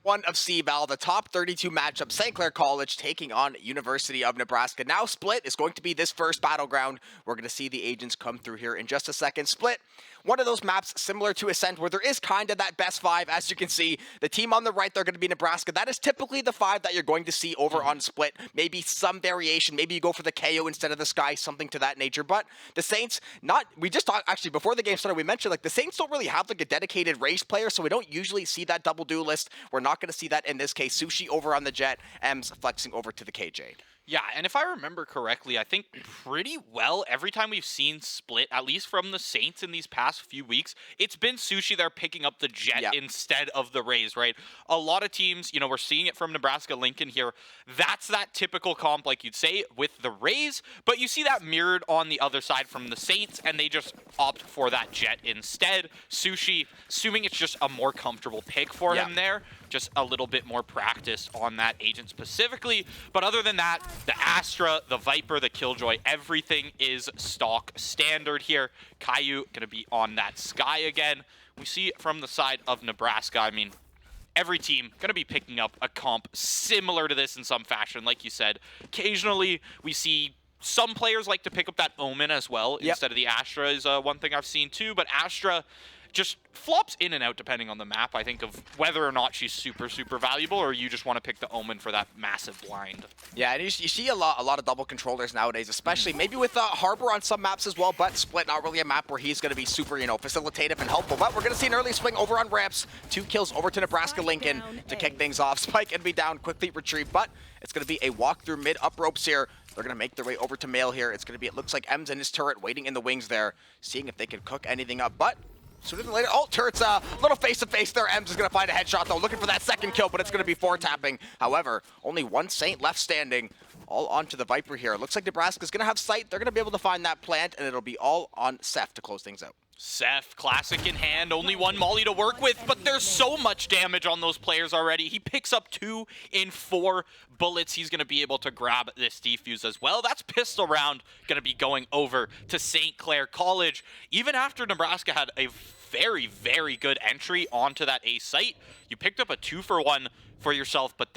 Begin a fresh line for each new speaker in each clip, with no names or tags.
One of cVAL, the top 32 matchup, St. Clair College taking on University of Nebraska. Now Split is going to be this first battleground. We're going to see the agents come through here in just a second. Split, one of those maps similar to Ascent where there is kind of that best five. As you can see, the team on the right, they're going to be Nebraska. That is typically the five that you're going to see over on Split. Maybe some variation. Maybe you go for the KO instead of the Sky, something to that nature. But the Saints, we just talked, actually, before the game started, we mentioned like the Saints don't really have like a dedicated race player, so we don't usually see that double duelist. We're not going to see that in this case. Sushi over on the Jet, M's flexing over to the KJ.
Yeah, and if I remember correctly, I think pretty well every time we've seen Split, at least from the Saints in these past few weeks, it's been Sushi there picking up the Jet instead of the Rays, right? A lot of teams, you know, we're seeing it from Nebraska Lincoln here. That's that typical comp, like you'd say, with the Rays, but you see that mirrored on the other side from the Saints, and they just opt for that Jet instead. Sushi, assuming it's just a more comfortable pick for him there, just a little bit more practice on that agent specifically. But other than that, the Astra, the Viper, the Killjoy, everything is stock standard here. Caillou going to be on that Sky again. We see from the side of Nebraska, I mean, every team going to be picking up a comp similar to this in some fashion, like you said. Occasionally, we see some players like to pick up that Omen as well instead of the Astra is one thing I've seen too. But Astra just flops in and out depending on the map, I think, of whether or not she's super, super valuable, or you just want to pick the Omen for that massive blind.
Yeah, and you see a lot of double controllers nowadays, especially maybe with Harbor on some maps as well, but Split, not really a map where he's going to be super, you know, facilitative and helpful. But we're going to see an early swing over on ramps. 2 kills over to Nebraska Lincoln to kick things off. Spike and be down, quickly retrieve, but it's going to be a walk through mid up ropes here. They're going to make their way over to Mail here. It's going to be, it looks like M's in his turret waiting in the wings there, seeing if they can cook anything up, but sooner than later, turret's a little face-to-face there. Ems is going to find a headshot, though, looking for that second kill, but it's going to be 4-tapping. However, only one Saint left standing, all onto the Viper here. Looks like Nebraska's going to have sight. They're going to be able to find that plant, and it'll be all on Seth to close things out.
Seth, classic in hand, only one molly to work with, but there's so much damage on those players already. He picks up 2 in 4 bullets. He's going to be able to grab this defuse as well. That's pistol round going to be going over to St. Clair College. Even after Nebraska had a very, very good entry onto that A site, you picked up a 2-for-1 for yourself, but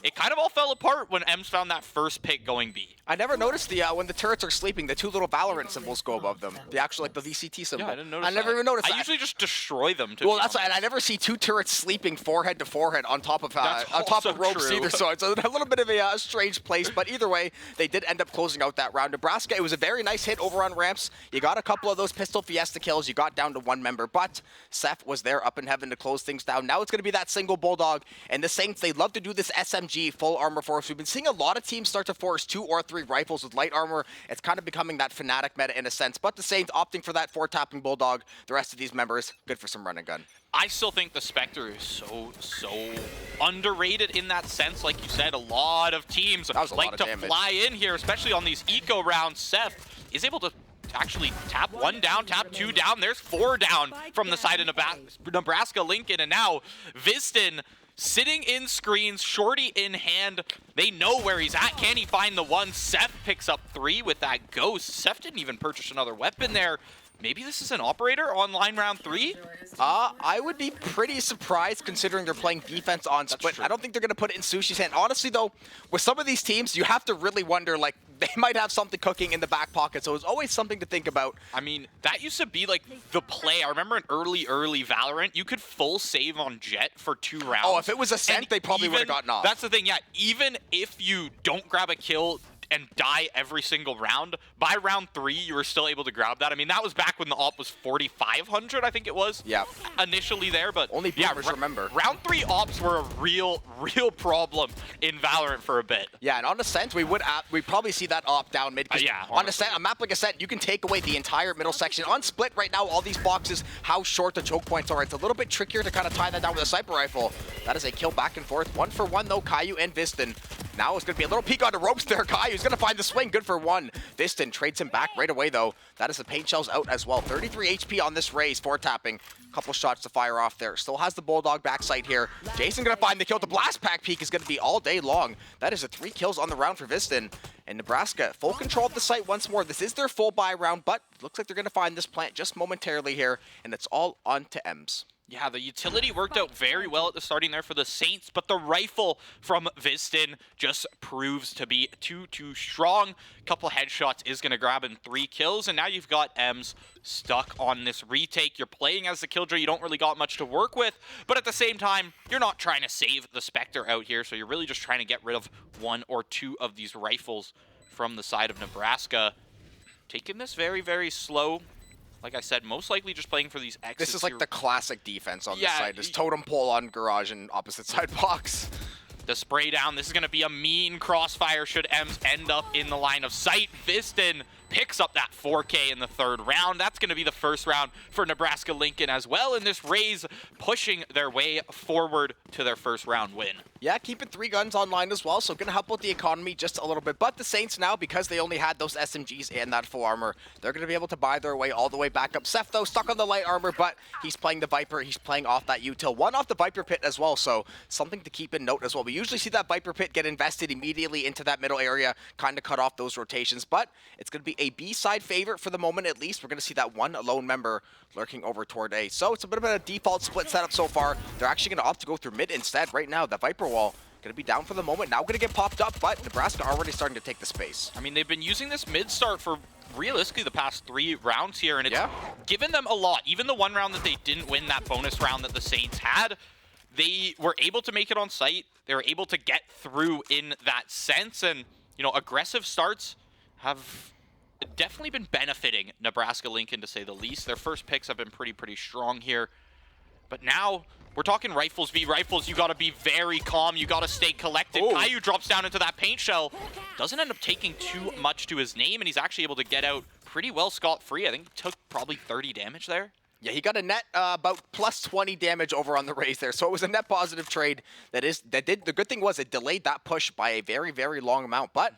it kind of all fell apart when Ems found that first pick going B.
I never noticed when the turrets are sleeping, the 2 little Valorant symbols go above them. The actual, like, the VCT symbol.
Yeah, I didn't notice
I never even noticed that.
I usually just destroy them,
well, that's why, and I never see 2 turrets sleeping forehead to forehead on top of ropes either, so it's a little bit of a strange place, but either way, they did end up closing out that round. Nebraska, it was a very nice hit over on ramps. You got a couple of those pistol fiesta kills. You got down to 1 member, but Seth was there up in heaven to close things down. Now it's going to be that single Bulldog, and the Saints, they love to do this SMG, full armor force. We've been seeing a lot of teams start to force 2 or 3 rifles with light armor. It's kind of becoming that Fnatic meta in a sense, but the Saints opting for that 4-tapping Bulldog. The rest of these members, good for some run and gun.
I still think the Spectre is so underrated in that sense. Like you said, a lot of teams like to fly in here, especially on these eco rounds. Seth is able to actually tap 1 down, tap 2 down. There's 4 down from the side of Nebraska Lincoln, and now Viston sitting in screens, shorty in hand. They know where he's at. Can he find the 1? Seth picks up 3 with that ghost. Seth didn't even purchase another weapon there. Maybe this is an operator on line round 3?
I would be pretty surprised considering they're playing defense on Split. I don't think they're going to put it in Sushi's hand. Honestly, though, with some of these teams, you have to really wonder, like, they might have something cooking in the back pocket, so it's always something to think about.
I mean, that used to be, like, the play. I remember in early Valorant, you could full save on Jet for 2 rounds.
Oh, if it was Ascent, they probably would have gotten off.
That's the thing, yeah. Even if you don't grab a kill and die every single round, by round 3, you were still able to grab that. I mean, that was back when the AWP was 4,500, I think it was.
Yeah.
Initially there, but
only boomers remember.
Round 3 AWPs were a real problem in Valorant for a bit.
Yeah, and on Ascent, we'd probably see that AWP down mid.
Yeah.
On Ascent, a map like Ascent, you can take away the entire middle section. On Split right now, all these boxes, how short the choke points are. It's a little bit trickier to kind of tie that down with a sniper rifle. That is a kill back and forth. 1-for-1 though, Caillou and Viston. Now it's going to be a little peek onto ropes there. Caillou's going to find the swing. Good for 1. Viston trades him back right away, though. That is the paint shells out as well. 33 HP on this raise. 4-tapping. Couple shots to fire off there. Still has the Bulldog backside here. Jason going to find the kill. The blast pack peek is going to be all day long. That is a 3 kills on the round for Viston. And Nebraska, full control of the site once more. This is their full buy round, but looks like they're going to find this plant just momentarily here, and it's all on to Ems.
Yeah, the utility worked out very well at the starting there for the Saints, but the rifle from Viston just proves to be too strong. Couple headshots is going to grab in 3 kills, and now you've got Ems stuck on this retake. You're playing as the Killjoy, you don't really got much to work with, but at the same time, you're not trying to save the Spectre out here, so you're really just trying to get rid of 1 or 2 of these rifles from the side of Nebraska. Taking this very, very slow. Like I said, most likely just playing for these exits.
This is like
here.
the classic defense on this side. This totem pole on garage and opposite side box.
The spray down. This is going to be a mean crossfire should Ems end up in the line of sight. Viston picks up that 4K in the 3rd round. That's going to be the 1st round for Nebraska Lincoln as well. And this Rays pushing their way forward to their 1st round win.
Yeah, keeping 3 guns online as well, so going to help out the economy just a little bit. But the Saints now, because they only had those SMGs and that full armor, they're going to be able to buy their way all the way back up. Seth, though, stuck on the light armor, but he's playing the Viper. He's playing off that util. 1 off the Viper pit as well, so something to keep in note as well. We usually see that Viper pit get invested immediately into that middle area, kind of cut off those rotations, but it's going to be a B-side favorite for the moment at least. We're going to see that 1 lone member lurking over toward A. So it's a bit of a default split setup so far. They're actually going to opt to go through mid instead right now. The Viper wall going to be down for the moment. Now going to get popped up, but Nebraska already starting to take the space.
I mean, they've been using this mid start for realistically the past 3 rounds here, and it's given them a lot. Even the 1 round that they didn't win, that bonus round that the Saints had, they were able to make it on site. They were able to get through in that sense, and, you know, aggressive starts have definitely been benefiting Nebraska Lincoln, to say the least. Their first picks have been pretty strong here. But now, we're talking rifles v rifles. You got to be very calm. You got to stay collected. Caillou drops down into that paint shell. Doesn't end up taking too much to his name, and he's actually able to get out pretty well scot-free. I think he took probably 30 damage there.
Yeah, he got a net about plus 20 damage over on the Rays there. So it was a net positive trade that did. The good thing was it delayed that push by a very long amount, but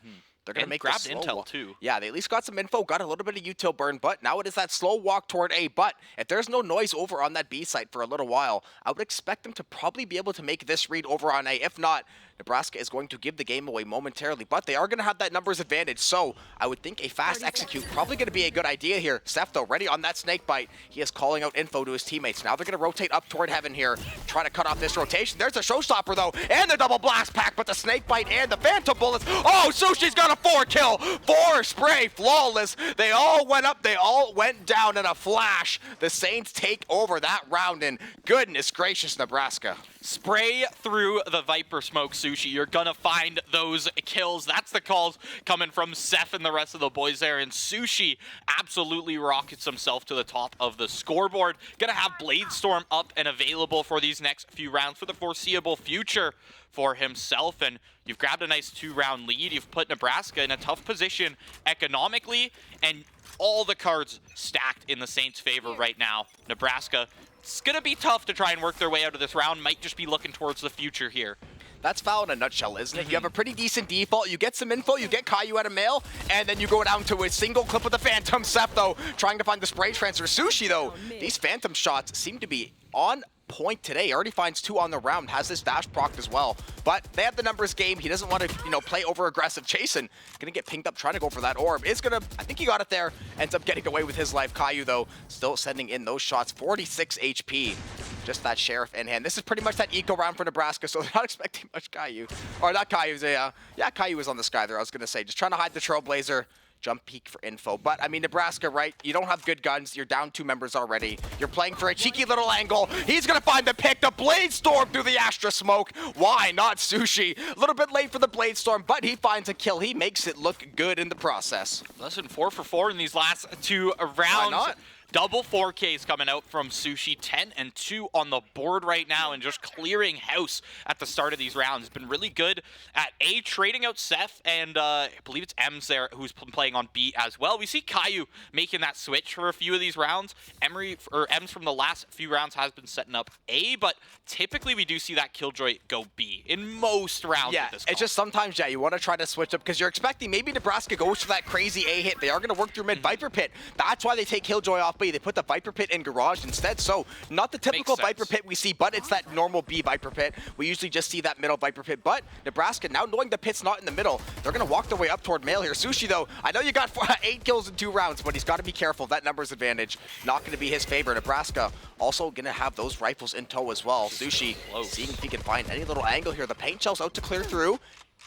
they're going to make
grabbed
this slow
intel too.
Yeah, they at least got some info, got a little bit of util burn, but now it is that slow walk toward A. But if there's no noise over on that B site for a little while, I would expect them to probably be able to make this read over on A. If not, Nebraska is going to give the game away momentarily, but they are going to have that numbers advantage, so I would think a fast execute probably going to be a good idea here. Seth, though, ready on that snake bite. He is calling out info to his teammates. Now they're going to rotate up toward heaven here, trying to cut off this rotation. There's a showstopper, though, and the double blast pack, but the snake bite and the phantom bullets. Oh, Sushi's got a 4 kill, 4 spray, flawless. They all went up, they all went down in a flash. The Saints take over that round, and goodness gracious, Nebraska.
Spray through the Viper smoke, Sushi. You're gonna find those kills. That's the calls coming from Seth and the rest of the boys there. And Sushi absolutely rockets himself to the top of the scoreboard. Gonna have Blade Storm up and available for these next few rounds for the foreseeable future for himself. And you've grabbed a nice 2-round lead. You've put Nebraska in a tough position economically, and all the cards stacked in the Saints' favor right now. Nebraska, it's going to be tough to try and work their way out of this round. Might just be looking towards the future here.
That's cVAL in a nutshell, isn't it? You have a pretty decent default. You get some info, you get Caillou out of mail, and then you go down to a single clip of the Phantom. Seth, though, trying to find the spray transfer. Sushi, though, these Phantom shots seem to be on point today. Already finds 2 on the round, has this dash proc as well. But they have the numbers game. He doesn't want to, play over aggressive. Chasing, gonna get pinged up, trying to go for that orb. Is gonna, I think he got it there. Ends up getting away with his life. Caillou, though, still sending in those shots. 46 HP. Just that Sheriff in hand. This is pretty much that eco round for Nebraska, so they're not expecting much Caillou. Or not Caillou's yeah, Caillou was on the sky there, I was gonna say. Just trying to hide the Trailblazer. Jump peek for info. But, I mean, Nebraska, right? You don't have good guns. You're down 2 members already. You're playing for a cheeky little angle. He's going to find the pick. The Blade Storm through the Astra smoke. Why not Sushi? A little bit late for the Blade Storm, but he finds a kill. He makes it look good in the process.
Listen, 4 for 4 in these last 2 rounds.
Why not?
Double 4Ks coming out from Sushi. 10 and 2 on the board right now, and just clearing house at the start of these rounds. Has been really good at A, trading out Seth, and I believe it's Ems there who's playing on B as well. We see Caillou making that switch for a few of these rounds. Ems from the last few rounds has been setting up A, but typically we do see that Killjoy go B in most rounds.
Yeah,
at this
it's just sometimes, you want to try to switch up because you're expecting maybe Nebraska goes for that crazy A hit. They are going to work through mid Viper pit. That's why they take Killjoy off. B. They put the Viper Pit in Garage instead. So not the typical Viper Pit we see, but it's that normal B Viper Pit. We usually just see that middle Viper Pit. But Nebraska, now knowing the pit's not in the middle, they're going to walk their way up toward Mail here. Sushi, though, I know you got 8 kills in 2 rounds, but he's got to be careful. That numbers advantage not going to be his favor. Nebraska also going to have those rifles in tow as well. Sushi seeing if he can find any little angle here. The paint shell's out to clear through.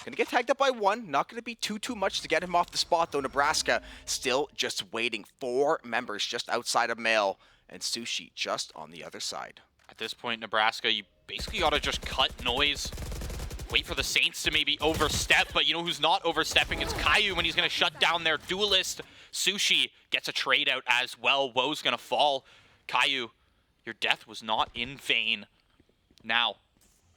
Gonna get tagged up by 1. Not gonna be too much to get him off the spot, though. Nebraska still just waiting. 4 members just outside of Mail, and Sushi just on the other side.
At this point, Nebraska, you basically gotta just cut noise. Wait for the Saints to maybe overstep, but you know who's not overstepping? It's Caillou when he's gonna shut down their duelist. Sushi gets a trade out as well. Woe's gonna fall. Caillou, your death was not in vain. Now,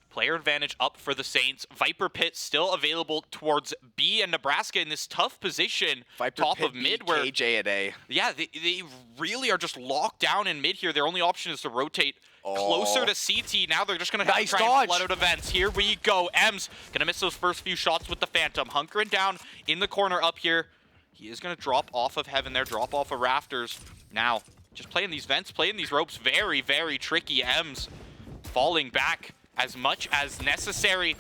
player advantage up for the Saints. Viper Pit still available towards B, and Nebraska in this tough position,
Viper
top
Pit
of mid,
B,
where
KJ at A.
Yeah, they really are just locked down in mid here. Their only option is to rotate closer to CT. Now they're just going to have to try and flood out events. Here we go. Ems going to miss those first few shots with the Phantom. Hunkering down in the corner up here. He is going to drop off of Heaven there, drop off of Rafters. Now, just playing these vents, playing these ropes, very, very tricky. Ems falling back as much as necessary.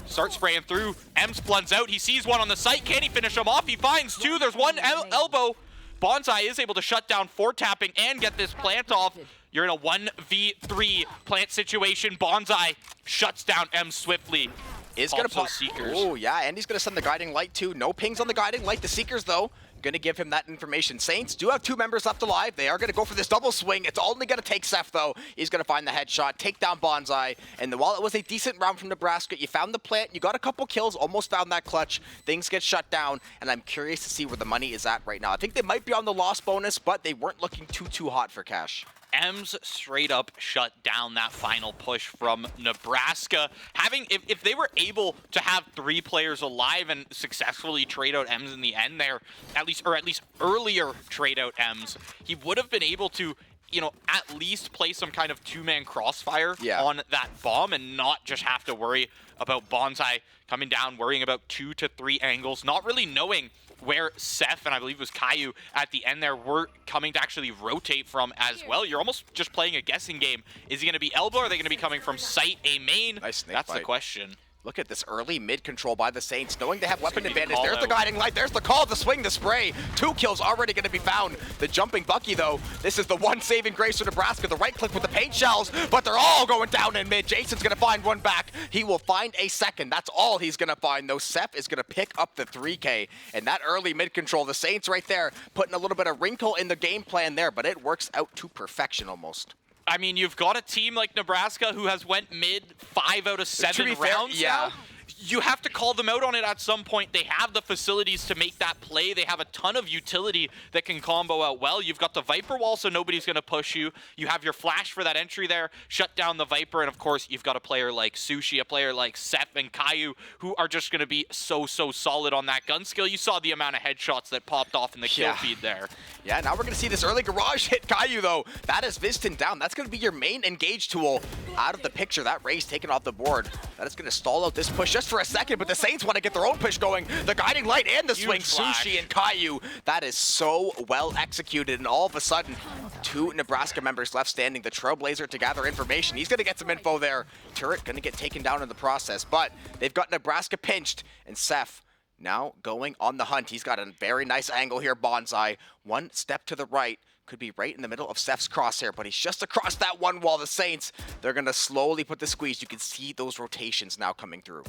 Starts spraying through. Ems blunts out. He sees one on the site. Can he finish him off? He finds 2. There's one elbow. Bonsai is able to shut down 4 tapping and get this plant off. You're in a 1v3 plant situation. Bonsai shuts down Ems swiftly.
Is going to pop Seekers. Oh, yeah, and he's going to send the Guiding Light too. No pings on the Guiding Light. The Seekers, though, going to give him that information. Saints do have 2 members left alive. They are going to go for this double swing. It's only going to take Seth, though. He's going to find the headshot, take down Bonsai. And while it was a decent round from Nebraska, you found the plant, you got a couple kills, almost found that clutch. Things get shut down, and I'm curious to see where the money is at right now. I think they might be on the loss bonus, but they weren't looking too hot for cash.
Ems straight up shut down that final push from Nebraska. If they were able to have 3 players alive and successfully trade out Ems in the end there, at least earlier trade out Ems, he would have been able to, you know, at least play some kind of 2-man crossfire on that bomb and not just have to worry about Bonsai coming down, worrying about 2 to 3 angles, not really knowing where Seth and I believe it was Caillou at the end there were coming to actually rotate from as well. You're almost just playing a guessing game. Is he going to be elbow, or are they going to be coming from site A main?
Nice snake
That's
bite.
the question.
Look at this early mid control by the Saints, knowing they have weapon advantage. There's the Guiding Light, there's the call, the swing, the spray. 2 kills already going to be found. The jumping Bucky, though, this is the one saving grace for Nebraska. The right click with the paint shells, but they're all going down in mid. Jason's going to find one back. He will find a second. That's all he's going to find, though. Seth is going to pick up the 3K. And that early mid control, the Saints right there, putting a little bit of wrinkle in the game plan there, but it works out to perfection almost.
I mean, you've got a team like Nebraska who has went mid 5 out of 7 rounds now. You have to call them out on it at some point. They have the facilities to make that play. They have a ton of utility that can combo out well. You've got the Viper wall, so nobody's going to push you. You have your flash for that entry there, shut down the Viper, and of course, you've got a player like Sushi, a player like Seth and Caillou, who are just going to be so solid on that gun skill. You saw the amount of headshots that popped off in the kill feed there.
Yeah, now we're going to see this early Garage hit Caillou, though. That is Viston down. That's going to be your main engage tool out of the picture. That Ray's taken off the board. That is going to stall out this push just for a second, but the Saints want to get their own push going. The Guiding Light and the swing. Sushi and Caillou. That is so well executed, and all of a sudden, 2 Nebraska members left standing. The Trailblazer to gather information. He's going to get some info there. Turret going to get taken down in the process, but they've got Nebraska pinched, and Seth now going on the hunt. He's got a very nice angle here, Bonsai. 1 step to the right. Could be right in the middle of Seth's crosshair, but he's just across that one wall. The Saints, they're going to slowly put the squeeze. You can see those rotations now coming through.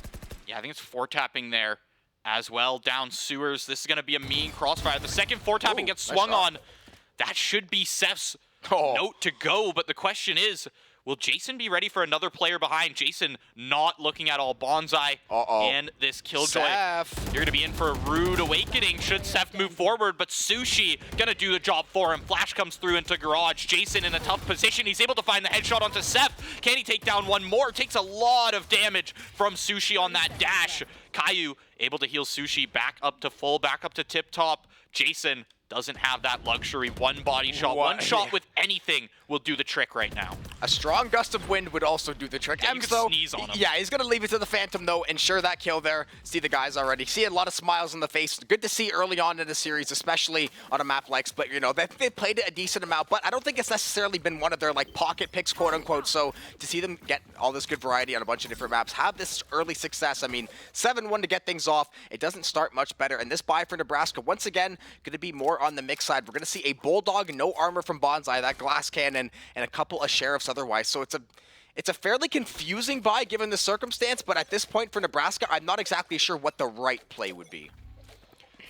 Yeah, I think it's 4-tapping there as well. Down sewers. This is going to be a mean crossfire. The second 4-tapping gets swung on. That should be Seth's note to go, but the question is, will Jason be ready for another player behind? Jason not looking at all Bonsai and this Killjoy. You're going to be in for a rude awakening should Seth move forward, but Sushi going to do the job for him. Flash comes through into Garage. Jason in a tough position. He's able to find the headshot onto Seth. Can he take down one more? Takes a lot of damage from Sushi on that dash. Caillou able to heal Sushi back up to full, back up to tip top. Jason doesn't have that luxury. One body shot, one shot with anything will do the trick right now.
A strong gust of wind would also do the trick.
Yeah,
Ems,
you could
though,
sneeze on him.
yeah, he's going to leave it to the Phantom, though, ensure that kill there. See the guys already. See a lot of smiles on the face. Good to see early on in the series, especially on a map like Split. You know, they played it a decent amount, but I don't think it's necessarily been one of their, like, pocket picks, quote-unquote. So to see them get all this good variety on a bunch of different maps, have this early success. I mean, 7-1 to get things off. It doesn't start much better. And this buy for Nebraska, once again, going to be more on the mix side. We're going to see a Bulldog, no armor from Bonsai, that glass cannon, and a couple of Sheriffs otherwise. So it's a fairly confusing buy given the circumstance, but at this point for Nebraska, I'm not exactly sure what the right play would be.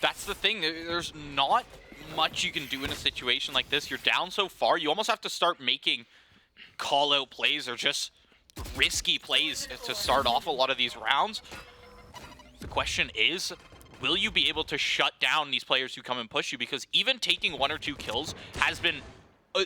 That's the thing. There's not much you can do in a situation like this. You're down so far. You almost have to start making call-out plays or just risky plays to start off a lot of these rounds. The question is, will you be able to shut down these players who come and push you? Because even taking 1 or 2 kills has been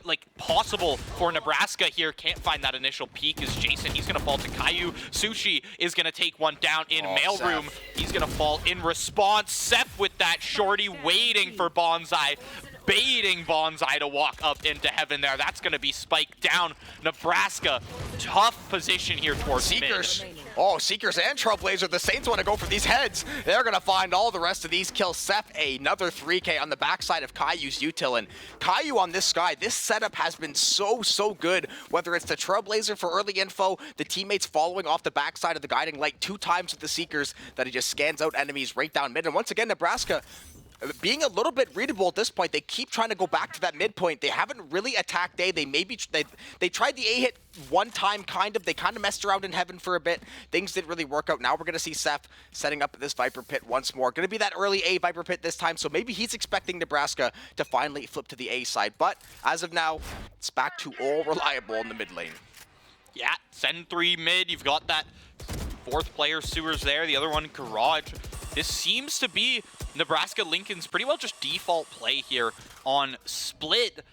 like possible for Nebraska here. Can't find that initial peak as Jason. He's going to fall to Caillou. Sushi is going to take one down in mailroom. He's going to fall in response. Seth with that shorty waiting for Bonsai. Baiting Bonsai to walk up into heaven there. That's going to be spiked down. Nebraska, tough position here towards
Seekers.
mid.
Oh, Seekers and Trailblazer. The Saints want to go for these heads. They're going to find all the rest of these kills. Seth, another 3K on the backside of Caillou's util. And Caillou on this guy, this setup has been so good. Whether it's the Trailblazer for early info, the teammates following off the backside of the guiding light 2 times with the Seekers, that he just scans out enemies right down mid. And once again, Nebraska being a little bit readable at this point. They keep trying to go back to that midpoint. They haven't really attacked A. They tried the A hit one time, kind of. They kind of messed around in heaven for a bit. Things didn't really work out. Now we're going to see Seth setting up this Viper Pit once more. Going to be that early A Viper Pit this time, so maybe he's expecting Nebraska to finally flip to the A side. But as of now, it's back to all reliable in the mid lane.
Yeah, send 3 mid. You've got that 4th player, Sewers there. The other one, Garage. This seems to be Nebraska Lincoln's pretty well just default play here on Split.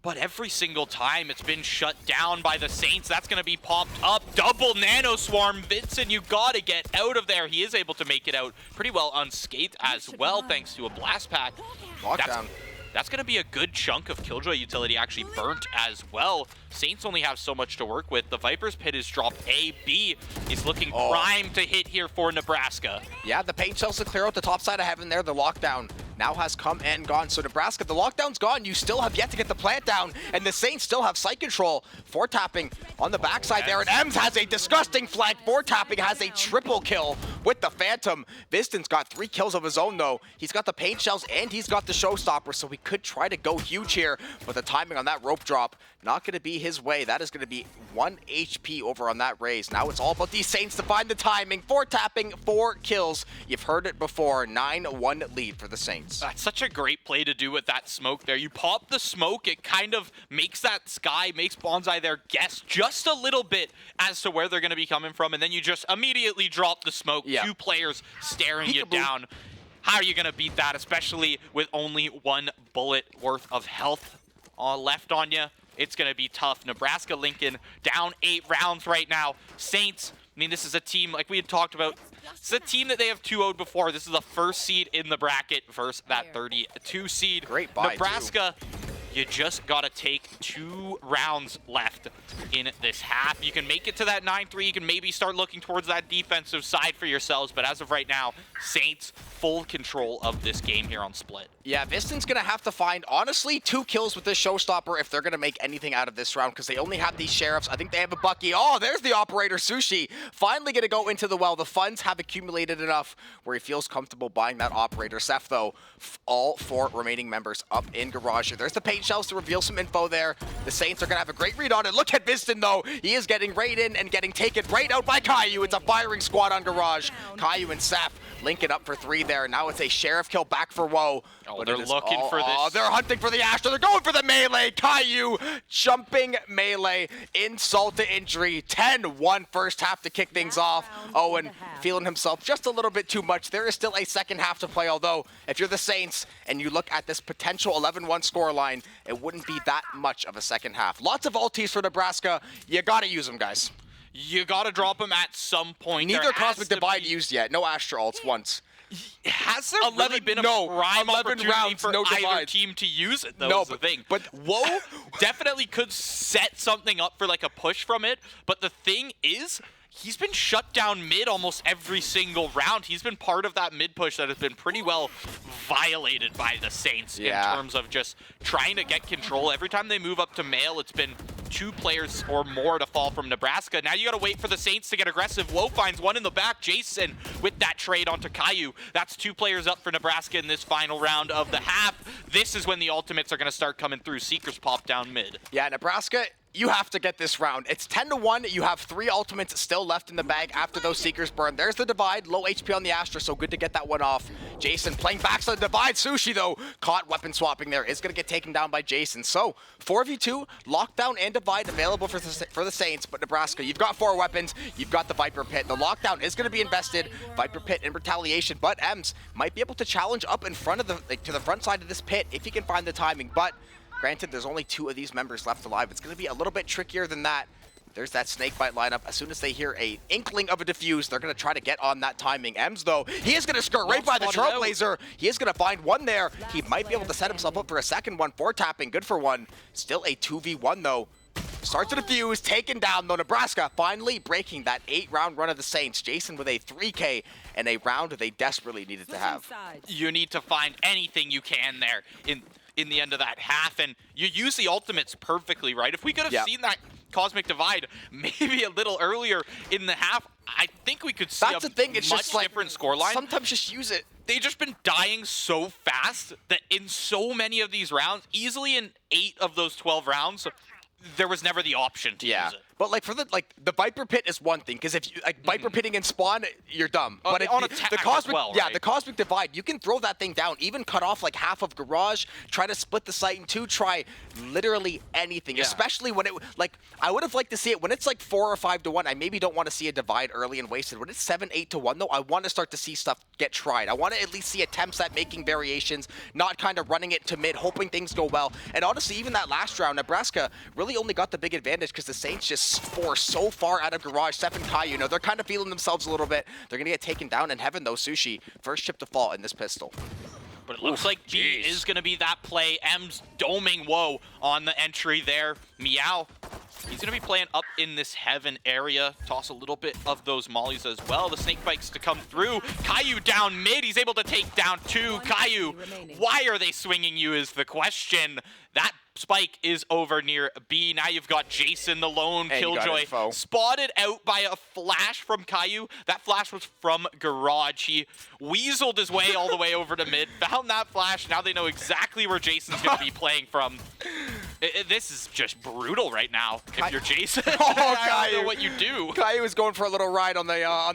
But every single time it's been shut down by the Saints. That's going to be popped up. Double Nano Swarm. Vincent, you got to get out of there. He is able to make it out pretty well unscathed as well, thanks to a blast pack.
Lockdown.
That's going to be a good chunk of Killjoy utility actually burnt as well. Saints only have so much to work with. The Viper's Pit is dropped A. B is looking prime to hit here for Nebraska.
Yeah, the paint shells to clear out the top side of heaven there. The lockdown now has come and gone. So Nebraska, the lockdown's gone. You still have yet to get the plant down, and the Saints still have site control. 4-tapping on the backside there, and Ems has a disgusting flank. 4-tapping has a triple kill with the Phantom. Viston's got 3 kills of his own, though. He's got the paint shells, and he's got the showstopper, so we could try to go huge here, but the timing on that rope drop, not going to be his way. That is going to be 1 HP over on that raise. Now it's all about these Saints to find the timing. 4-tapping, 4 kills. You've heard it before. 9-1 lead for the Saints.
That's such a great play to do with that smoke there. You pop the smoke, it kind of makes that sky, makes Bonsai there guess just a little bit as to where they're going to be coming from, and then you just immediately drop the smoke.
Yeah.
2 players staring you down. How are you going to beat that, especially with only 1 bullet worth of health left on you? It's going to be tough. Nebraska Lincoln down 8 rounds right now. Saints, I mean, this is a team, like we had talked about, it's a team that they have 2-0'd before. This is the 1st seed in the bracket versus that 32 seed.
Great buy,
Nebraska, you just got to take 2 rounds left in this half. You can make it to that 9-3. You can maybe start looking towards that defensive side for yourselves. But as of right now, Saints full control of this game here on Split.
Yeah, Viston's going to have to find, honestly, 2 kills with this showstopper if they're going to make anything out of this round, because they only have these Sheriffs. I think they have a Bucky. Oh, there's the Operator, Sushi. Finally going to go into the well. The funds have accumulated enough where he feels comfortable buying that Operator. Seth, though, all 4 remaining members up in Garage. There's the paint shells to reveal some info there. The Saints are going to have a great read on it. Look at Viston, though. He is getting right in and getting taken right out by Caillou. It's a firing squad on Garage. Caillou and Seth linking up for 3 there. Now it's a Sheriff kill back for Woe.
Oh, they're looking for this.
Oh, they're hunting for the Astra. They're going for the melee. Caillou jumping melee. Insult to injury. 10-1 first half to kick things off. Owen feeling himself just a little bit too much. There is still a second half to play, although if you're the Saints and you look at this potential 11-1 scoreline, it wouldn't be that much of a second half. Lots of ultis for Nebraska. You got to use them, guys.
You got to drop them at some point.
Neither Cosmic Divide used yet. No Astra ults once.
Has there really been a prime
11
opportunity
rounds,
for
no
either
divide.
team to use it, though,
No,
is the
but-
thing.
but-
Woe definitely could set something up for like a push from it, but the thing is, he's been shut down mid almost every single round. He's been part of that mid push that has been pretty well violated by the Saints in terms of just trying to get control. Every time they move up to male, it's been 2 players or more to fall from Nebraska. Now you gotta wait for the Saints to get aggressive. Woe finds one in the back. Jason with that trade onto Caillou. That's 2 players up for Nebraska in this final round of the half. This is when the ultimates are gonna start coming through. Seekers pop down mid.
Yeah, Nebraska, you have to get this round. It's 10-1. You have 3 ultimates still left in the bag after those Seekers burn. There's the divide. Low HP on the Astra, so good to get that one off. Jason playing back to the divide. Sushi, though, caught weapon swapping there. Is going to get taken down by Jason. So 4v2, lockdown and divide available for the Saints. But Nebraska, you've got 4 weapons. You've got the Viper Pit. The lockdown is going to be invested. Viper Pit in retaliation. But Ems might be able to challenge up in front of to the front side of this pit if he can find the timing. But granted, there's only 2 of these members left alive. It's going to be a little bit trickier than that. There's that snakebite lineup. As soon as they hear a inkling of a defuse, they're going to try to get on that timing. Ems, though, he is going to skirt right by the Trailblazer. He is going to find one there. He might be able to set himself up for a second one. 4 tapping, good for 1. Still a 2v1, though. Starts to defuse, taken down, though. Nebraska finally breaking that 8-round run of the Saints. Jason with a 3K and a round they desperately needed to have.
You need to find anything you can there in the end of that half, and you use the ultimates perfectly, right? If we could have seen that Cosmic Divide maybe a little earlier in the half, I think we could see
That's the thing. It's
much
just like,
different scoreline.
Sometimes just use it.
They've just been dying so fast that in so many of these rounds, easily in 8 of those 12 rounds, there was never the option to use it.
But like the Viper Pit is one thing, because if you Viper Pitting in spawn, you're dumb. But if
on a
the Cosmic,
right?
the Cosmic Divide, you can throw that thing down, even cut off like half of Garage, try to split the site in 2, try literally anything. Especially when it I would have liked to see it when it's like 4 or 5 to 1. I maybe don't want to see a divide early and wasted. When it's 7, 8 to 1 though, I want to start to see stuff get tried. I want to at least see attempts at making variations, not kind of running it to mid, hoping things go well. And honestly, even that last round, Nebraska really only got the big advantage because the Saints just forced so far out of Garage. Steph and Caillou, they're kind of feeling themselves a little bit. They're going to get taken down in heaven, though. Sushi, first chip to fall in this pistol.
But it looks like B is going to be that play. M's doming Woe on the entry there. Meow, he's going to be playing up in this heaven area. Toss a little bit of those mollies as well. The snake bikes to come through. Caillou down mid. He's able to take down 2. Caillou, why are they swinging you is the question. That spike is over near B. Now you've got Jason, the lone killjoy, spotted out by a flash from Caillou. That flash was from Garage. He weaseled his way all the way over to mid, found that flash. Now they know exactly where Jason's going to be playing from. This is just brutal right now. If you're Jason, I don't know what you do.
Caillou is going for a little ride on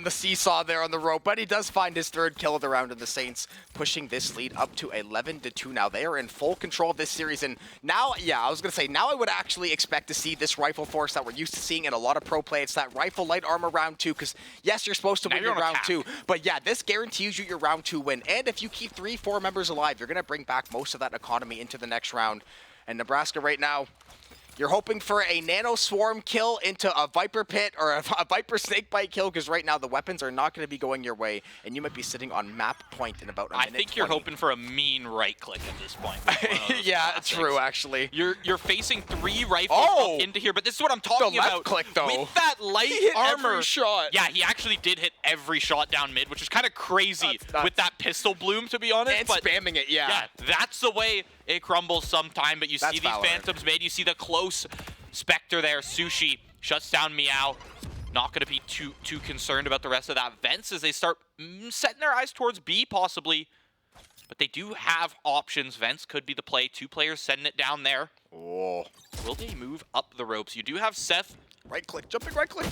the seesaw there on the rope, but he does find his 3rd kill of the round, and the Saints pushing this lead up to 11-2 now. They are in full control of this series, and now, I was going to say, now I would actually expect to see this rifle force that we're used to seeing in a lot of pro play. It's that rifle light armor round 2, because yes, you're supposed to win your round 2, but yeah, this guarantees you your round 2 win, and if you keep 3-4 members alive, you're going to bring back most of that economy into the next round. And Nebraska right now, you're hoping for a Nano Swarm kill into a Viper Pit or a Viper Snakebite kill, because right now the weapons are not going to be going your way, and you might be sitting on map point in about a minute.
I think you're hoping for a mean right click at this point.
Yeah, true, actually.
You're facing 3 rifles up into here, but this is what I'm talking about.
The left click, though.
With that light
he hit
armor
every shot.
Yeah, he actually did hit every shot down mid, which is kind of crazy with that pistol bloom, to be honest.
And
but
spamming it, yeah.
That's the way it crumbles sometime, but you see these phantoms made. You see the close Spectre there. Sushi shuts down Meow. Not going to be too concerned about the rest of that. Vents as they start setting their eyes towards B, possibly. But they do have options. Vents could be the play. 2 players setting it down there.
Oh.
Will they move up the ropes? You do have Seth.
Right click, jumping right click.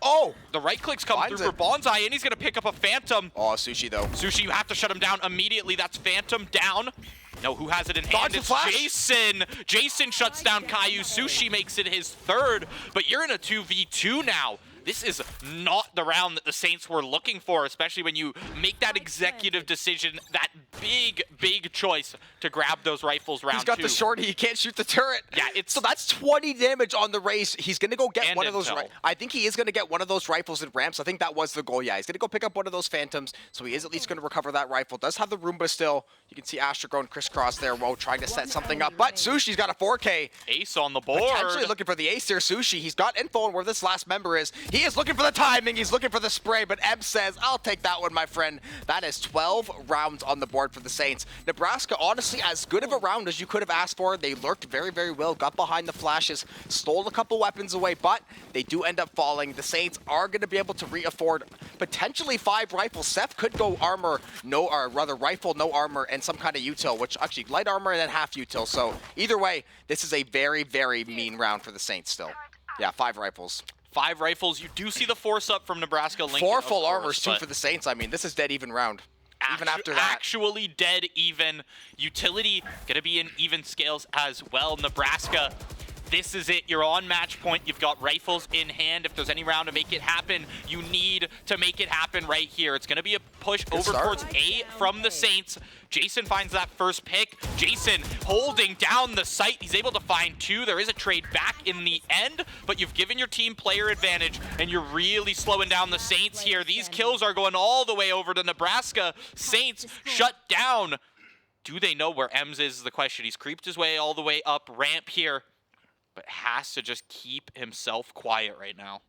Oh!
The right clicks come through for Bonsai, and he's going to pick up a Phantom.
Oh, Sushi, though.
Sushi, you have to shut him down immediately. That's Phantom down. No, who has it in hand? It's Jason. Jason shuts down Caillou. Sushi makes it his 3rd, but you're in a 2v2 now. this is not the round that the Saints were looking for, especially when you make that executive decision, that big choice to grab those rifles round 2.
He's got the shorty, he can't shoot the turret.
Yeah, it's...
So that's 20 damage on the raise. He's going to go get
And
one of those.
intel.
I think he is going to get one of those rifles and ramps. I think that was the goal. Yeah, he's going to go pick up one of those Phantoms, so he is at least going to recover that rifle. Does have the Roomba still. You can see Astra going crisscross there while trying to set something up. But Sushi's got a 4K.
Ace on the board.
Potentially looking for the ace there, Sushi. He's got info on where this last member is. He is looking for the timing. He's looking for the spray, but Eb says, I'll take that one, my friend. That is 12 rounds on the board for the Saints. Nebraska, honestly, as good of a round as you could have asked for. They lurked very well, got behind the flashes, stole a couple weapons away, but they do end up falling. The Saints are going to be able to re-afford potentially 5 rifles. Seth could go armor, no, or rather rifle, no armor, and some kind of util, which actually light armor and then half util. So either way, this is a very mean round for the Saints still. Yeah, 5 rifles.
5 rifles. You do see the force up from Nebraska. Lincoln,
4 full armors,
course,
2 for the Saints. I mean, this is dead even round. Even after that.
Actually dead even. Utility going to be in even scales as well. Nebraska, this is it. You're on match point. You've got rifles in hand. If there's any round to make it happen, you need to make it happen right here. It's going to be a push over towards A from the Saints. Jason finds that first pick. Jason holding down the site. He's able to find 2. There is a trade back in the end, but you've given your team player advantage, and you're really slowing down the Saints here. These kills are going all the way over to Nebraska. Saints shut down. Do they know where Ems is the question. He's creeped his way all the way up ramp here, but has to just keep himself quiet right now.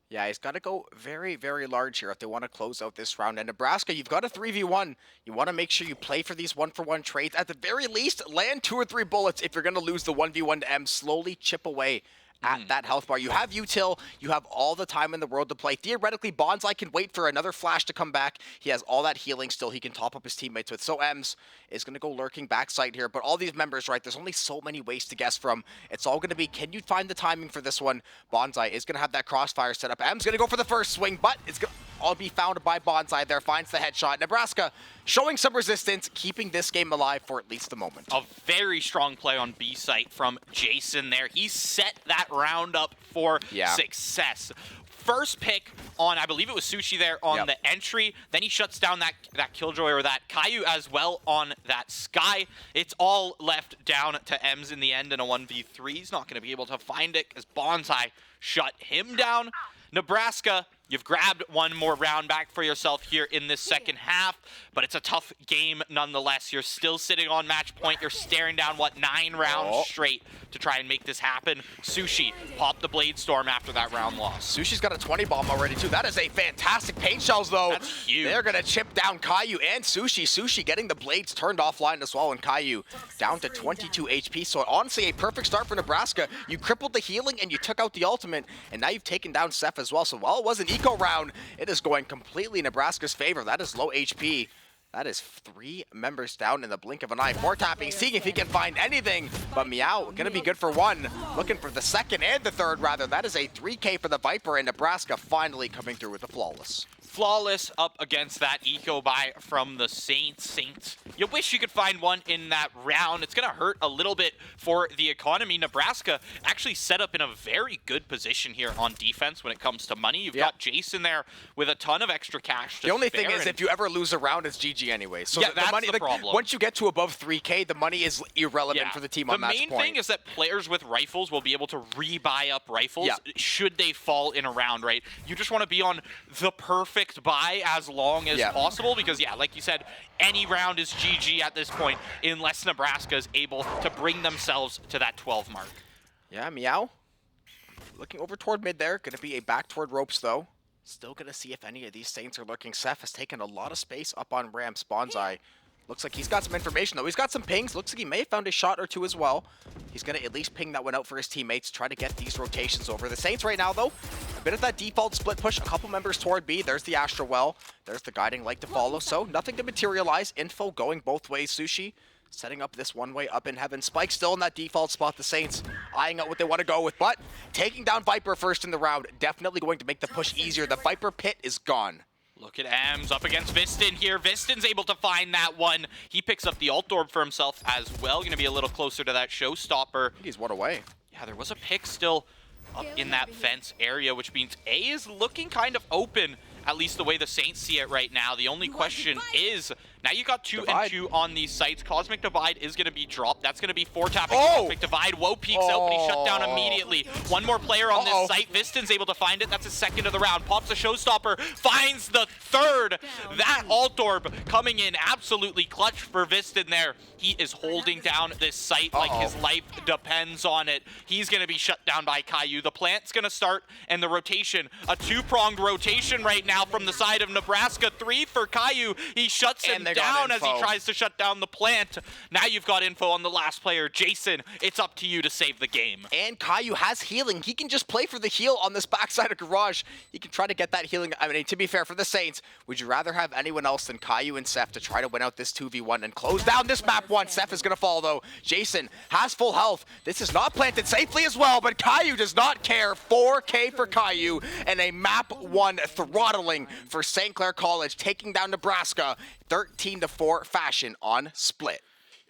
Yeah, he's got to go very large here if they want to close out this round. And Nebraska, you've got a 3v1. You want to make sure you play for these 1-for-1 trades. At the very least, land 2 or 3 bullets if you're going to lose the 1v1 to M. Slowly chip away at that health bar. You have util, you have all the time in the world to play. Theoretically, Bonsai can wait for another flash to come back. He has all that healing still he can top up his teammates with. So Ems is going to go lurking backside here. But all these members, right, there's only so many ways to guess from. It's all going to be, can you find the timing for this one? Bonsai is going to have that crossfire set up. Ems going to go for the first swing, but it's going to all be found by Bonsai there, finds the headshot. Nebraska showing some resistance, keeping this game alive for at least the moment.
A very strong play on B site from Jason there. He set that round up for success. First pick on, I believe it was Sushi there on the entry. Then he shuts down that Killjoy or that Caillou as well on that Sky. It's all left down to Ems in the end in a 1v3. He's not going to be able to find it because Bonsai shut him down. Nebraska, you've grabbed one more round back for yourself here in this second half, but it's a tough game nonetheless. You're still sitting on match point. You're staring down, what, 9 rounds straight to try and make this happen. Sushi popped the Blade Storm after that round loss.
Sushi's got a 20 bomb already, too. That is a fantastic paint shells, though.
That's huge.
They're going to chip down Caillou and Sushi. Sushi getting the blades turned offline as well, and Caillou down to 22 HP. So honestly, a perfect start for Nebraska. You crippled the healing and you took out the ultimate, and now you've taken down Seth as well. So while it was an eco round, it is going completely Nebraska's favor. That is low HP. That is 3 members down in the blink of an eye. 4 tapping, seeing if he can find anything. But Meow gonna be good for 1. Looking for the second and the third, rather. That is a 3K for the Viper, and Nebraska finally coming through with the flawless.
Flawless up against that eco buy from the Saints. You wish you could find one in that round. It's going to hurt a little bit for the economy. Nebraska actually set up in a very good position here on defense when it comes to money. You've got Jason there with a ton of extra cash to
The only thing
spare,
is, if you ever lose a round, it's GG anyway. So
that's
the money,
the problem.
Once you get to above 3K, the money is irrelevant for the team on match point.
The main thing is that players with rifles will be able to rebuy up rifles should they fall in a round, right? You just want to be on the perfect buy as long as possible because, like you said, any round is GG at this point unless Nebraska is able to bring themselves to that 12 mark.
Yeah, Meow looking over toward mid there. Going to be a back toward ropes, though. Still going to see if any of these Saints are lurking. Seth has taken a lot of space up on ramps. Bonsai looks like he's got some information, though. He's got some pings. Looks like he may have found a shot or 2 as well. He's going to at least ping that one out for his teammates, try to get these rotations over. The Saints right now, though, a bit of that default split push. A couple members toward B. There's the Astra Well. There's the guiding light to follow. So nothing to materialize. Info going both ways. Sushi setting up this one-way up in heaven. Spike still in that default spot. The Saints eyeing out what they want to go with, but taking down Viper first in the round, definitely going to make the push easier. The Viper pit is gone.
Look at Ems up against Viston here. Viston's able to find that one. He picks up the ult orb for himself as well. Going to be a little closer to that showstopper.
He's one away.
Yeah, there was a pick still up in that fence area, which means A is looking kind of open, at least the way the Saints see it right now. The only question is, now you got 2 and 2 on these sites. Cosmic Divide is going to be dropped. That's going to be 4 tapping Cosmic Divide. Woe peeks out, but he's shut down immediately. One more player on this site. Viston's able to find it. That's his second of the round. Pops a showstopper, finds the third. That Alt Orb coming in absolutely clutch for Viston there. He is holding down this site like his life depends on it. He's going to be shut down by Caillou. The plant's going to start, and the rotation, a 2-pronged rotation right now from the side of Nebraska. 3 for Caillou. He shuts him down as he tries to shut down the plant. Now you've got info on the last player. Jason, it's up to you to save the game.
And Caillou has healing. He can just play for the heal on this backside of Garage. He can try to get that healing. I mean, to be fair, for the Saints, would you rather have anyone else than Caillou and Seth to try to win out this 2v1 and close down this map one? Seth is going to fall, though. Jason has full health. This is not planted safely as well, but Caillou does not care. 4K for Caillou and a map 1 throttling for St. Clair College, taking down Nebraska 13-4 fashion on Split.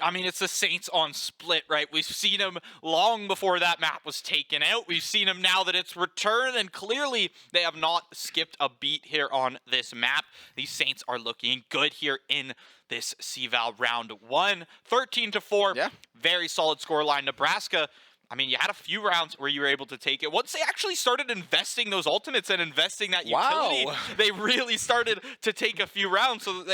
I mean, it's the Saints on Split, right? We've seen him long before that map was taken out. We've seen him now that it's returned, and clearly they have not skipped a beat here on this map. These Saints are looking good here in this cVAL round 1. 13-4, very solid scoreline. Nebraska, I mean, you had a few rounds where you were able to take it. Once they actually started investing those ultimates and investing that utility, they really started to take a few rounds. So,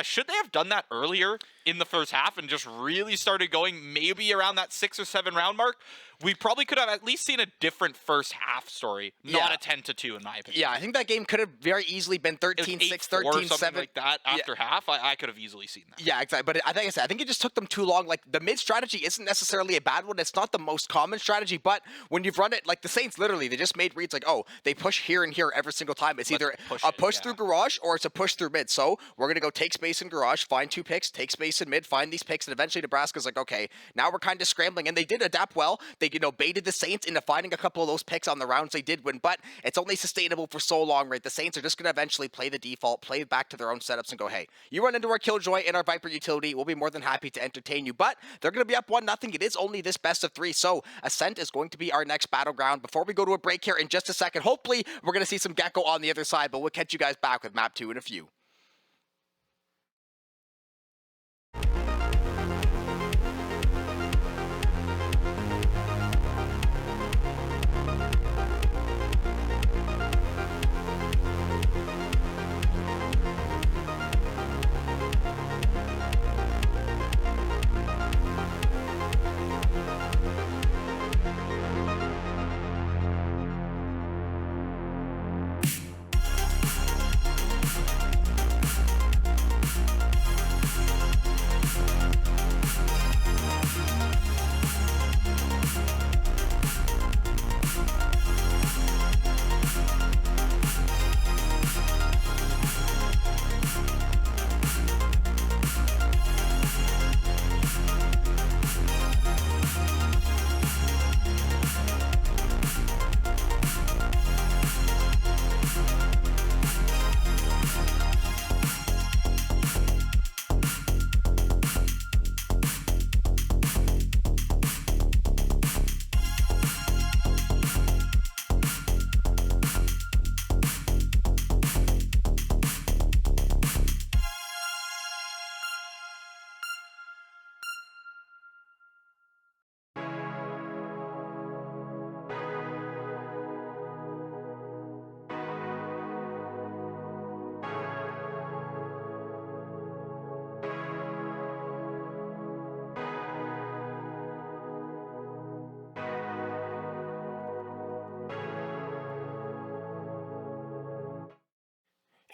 should they have done that earlier in the first half and just really started going maybe around that 6 or 7 round mark? We probably could have at least seen a different first half story, not a 10-2 in my opinion.
Yeah, I think that game could have very easily been 13-6, 13-7.
Something like that after half. I could have easily seen that.
Yeah, exactly. But I think it just took them too long. Like, the mid strategy isn't necessarily a bad one. It's not the most common strategy, but when you've run it, like the Saints, literally, they just made reads like, oh, they push here and here every single time. It's either a push through Garage or it's a push through mid. So we're going to go take space in Garage, find 2 picks, take space in mid, find these picks, and eventually Nebraska's like, okay, now we're kind of scrambling. And they did adapt well. They, baited the Saints into finding a couple of those picks on the rounds they did win, but it's only sustainable for so long, right? The Saints are just going to eventually play the default, play back to their own setups and go, hey, you run into our Killjoy and our Viper utility, we'll be more than happy to entertain you, but they're going to be up 1-0. It is only this best of 3, so Ascent is going to be our next battleground. Before we go to a break here in just a second, hopefully we're going to see some Gecko on the other side, but we'll catch you guys back with map 2 in a few.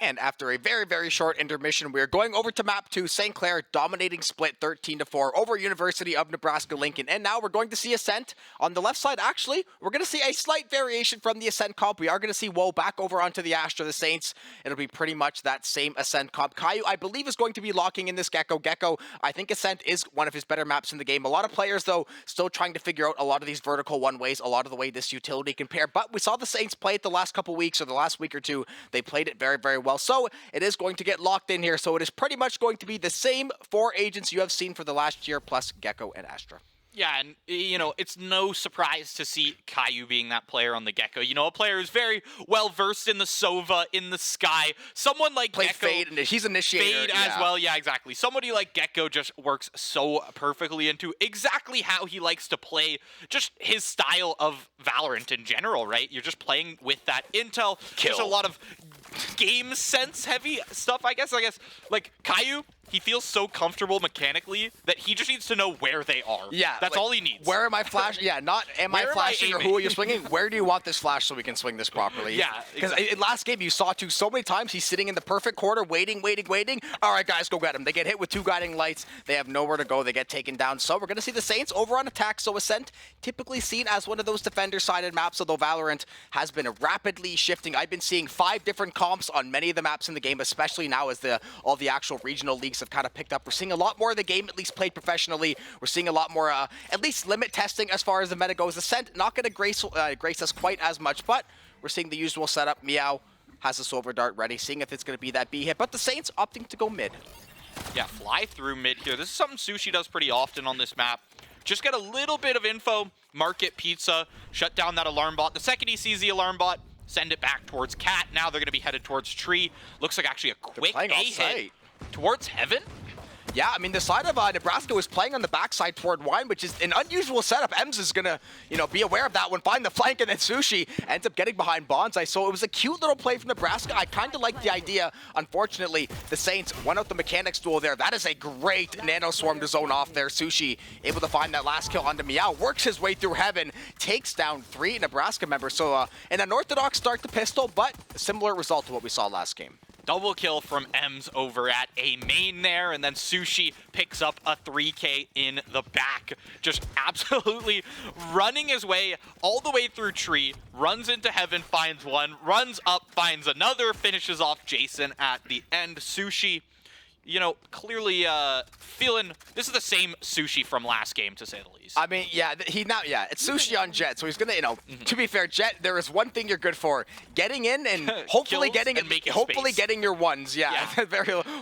And after a very, very short intermission, we are going over to map 2, St. Clair dominating Split 13-4 over University of Nebraska-Lincoln. And now we're going to see Ascent on the left side. Actually, we're going to see a slight variation from the Ascent comp. We are going to see Woe back over onto the Astra, the Saints. It'll be pretty much that same Ascent comp. Caillou, I believe, is going to be locking in this Gecko. Gecko, I think Ascent is one of his better maps in the game. A lot of players, though, still trying to figure out a lot of these vertical one-ways, a lot of the way this utility can pair. But we saw the Saints play it the last couple weeks, or the last week or two. They played it very, very well. So it is going to get locked in here. So it is pretty much going to be the same 4 agents you have seen for the last year, plus Gecko and Astra.
Yeah, and, you know, it's no surprise to see Caillou being that player on the Gecko. You know, a player who's very well-versed in the Sova, in the Sky. Someone like
Play
Gecko...
Fade, and he's initiator.
Fade as well, yeah, exactly. Somebody like Gecko just works so perfectly into exactly how he likes to play, just his style of Valorant in general, right? You're just playing with that intel. Just a lot of game sense heavy stuff, I guess. Like, Caillou, he feels so comfortable mechanically that he just needs to know where they are.
Yeah.
That's all he needs.
Where am I flashing? Yeah, not am I flashing or who are you swinging? Where do you want this flash so we can swing this properly?
Yeah.
Because in last game, you saw too so many times he's sitting in the perfect corner, waiting. All right, guys, go get him. They get hit with 2 guiding lights. They have nowhere to go. They get taken down. So we're going to see the Saints over on attack. So Ascent, typically seen as one of those defender-sided maps, although Valorant has been rapidly shifting. I've been seeing 5 different comps on many of the maps in the game, especially now as all the actual regional leagues have kind of picked up. We're seeing a lot more of the game at least played professionally. We're seeing a lot more, at least limit testing as far as the meta goes. Ascent not going to grace us quite as much, but we're seeing the usual setup. Meow has a Silver Dart ready, seeing if it's going to be that B hit, but the Saints opting to go mid.
Yeah, fly through mid here. This is something Sushi does pretty often on this map. Just get a little bit of info, market pizza, shut down that alarm bot. The second he sees the alarm bot, send it back towards Cat. Now they're going to be headed towards Tree. Looks like actually a quick A hit towards Heaven.
Yeah, I mean, the side of Nebraska was playing on the backside toward Wine, which is an unusual setup. Ems is going to, be aware of that one, find the flank, and then Sushi ends up getting behind Bonsai. So it was a cute little play from Nebraska. I kind of like the idea. Unfortunately, the Saints won out the mechanics duel there. That is a great Nano Swarm to zone off there. Sushi able to find that last kill onto Meow, works his way through Heaven, takes down 3 Nebraska members. So an unorthodox start to pistol, but a similar result to what we saw last game.
Double kill from Ems over at A main there, and then Sushi picks up a 3K in the back. Just absolutely running his way all the way through Tree, runs into Heaven, finds one, runs up, finds another, finishes off Jason at the end. Sushi, clearly feeling this is the same Sushi from last game, to say the least.
I mean, yeah, it's Sushi on Jet, so he's gonna, to be fair, Jet, there is one thing you're good for: getting in and hopefully getting your ones. Yeah.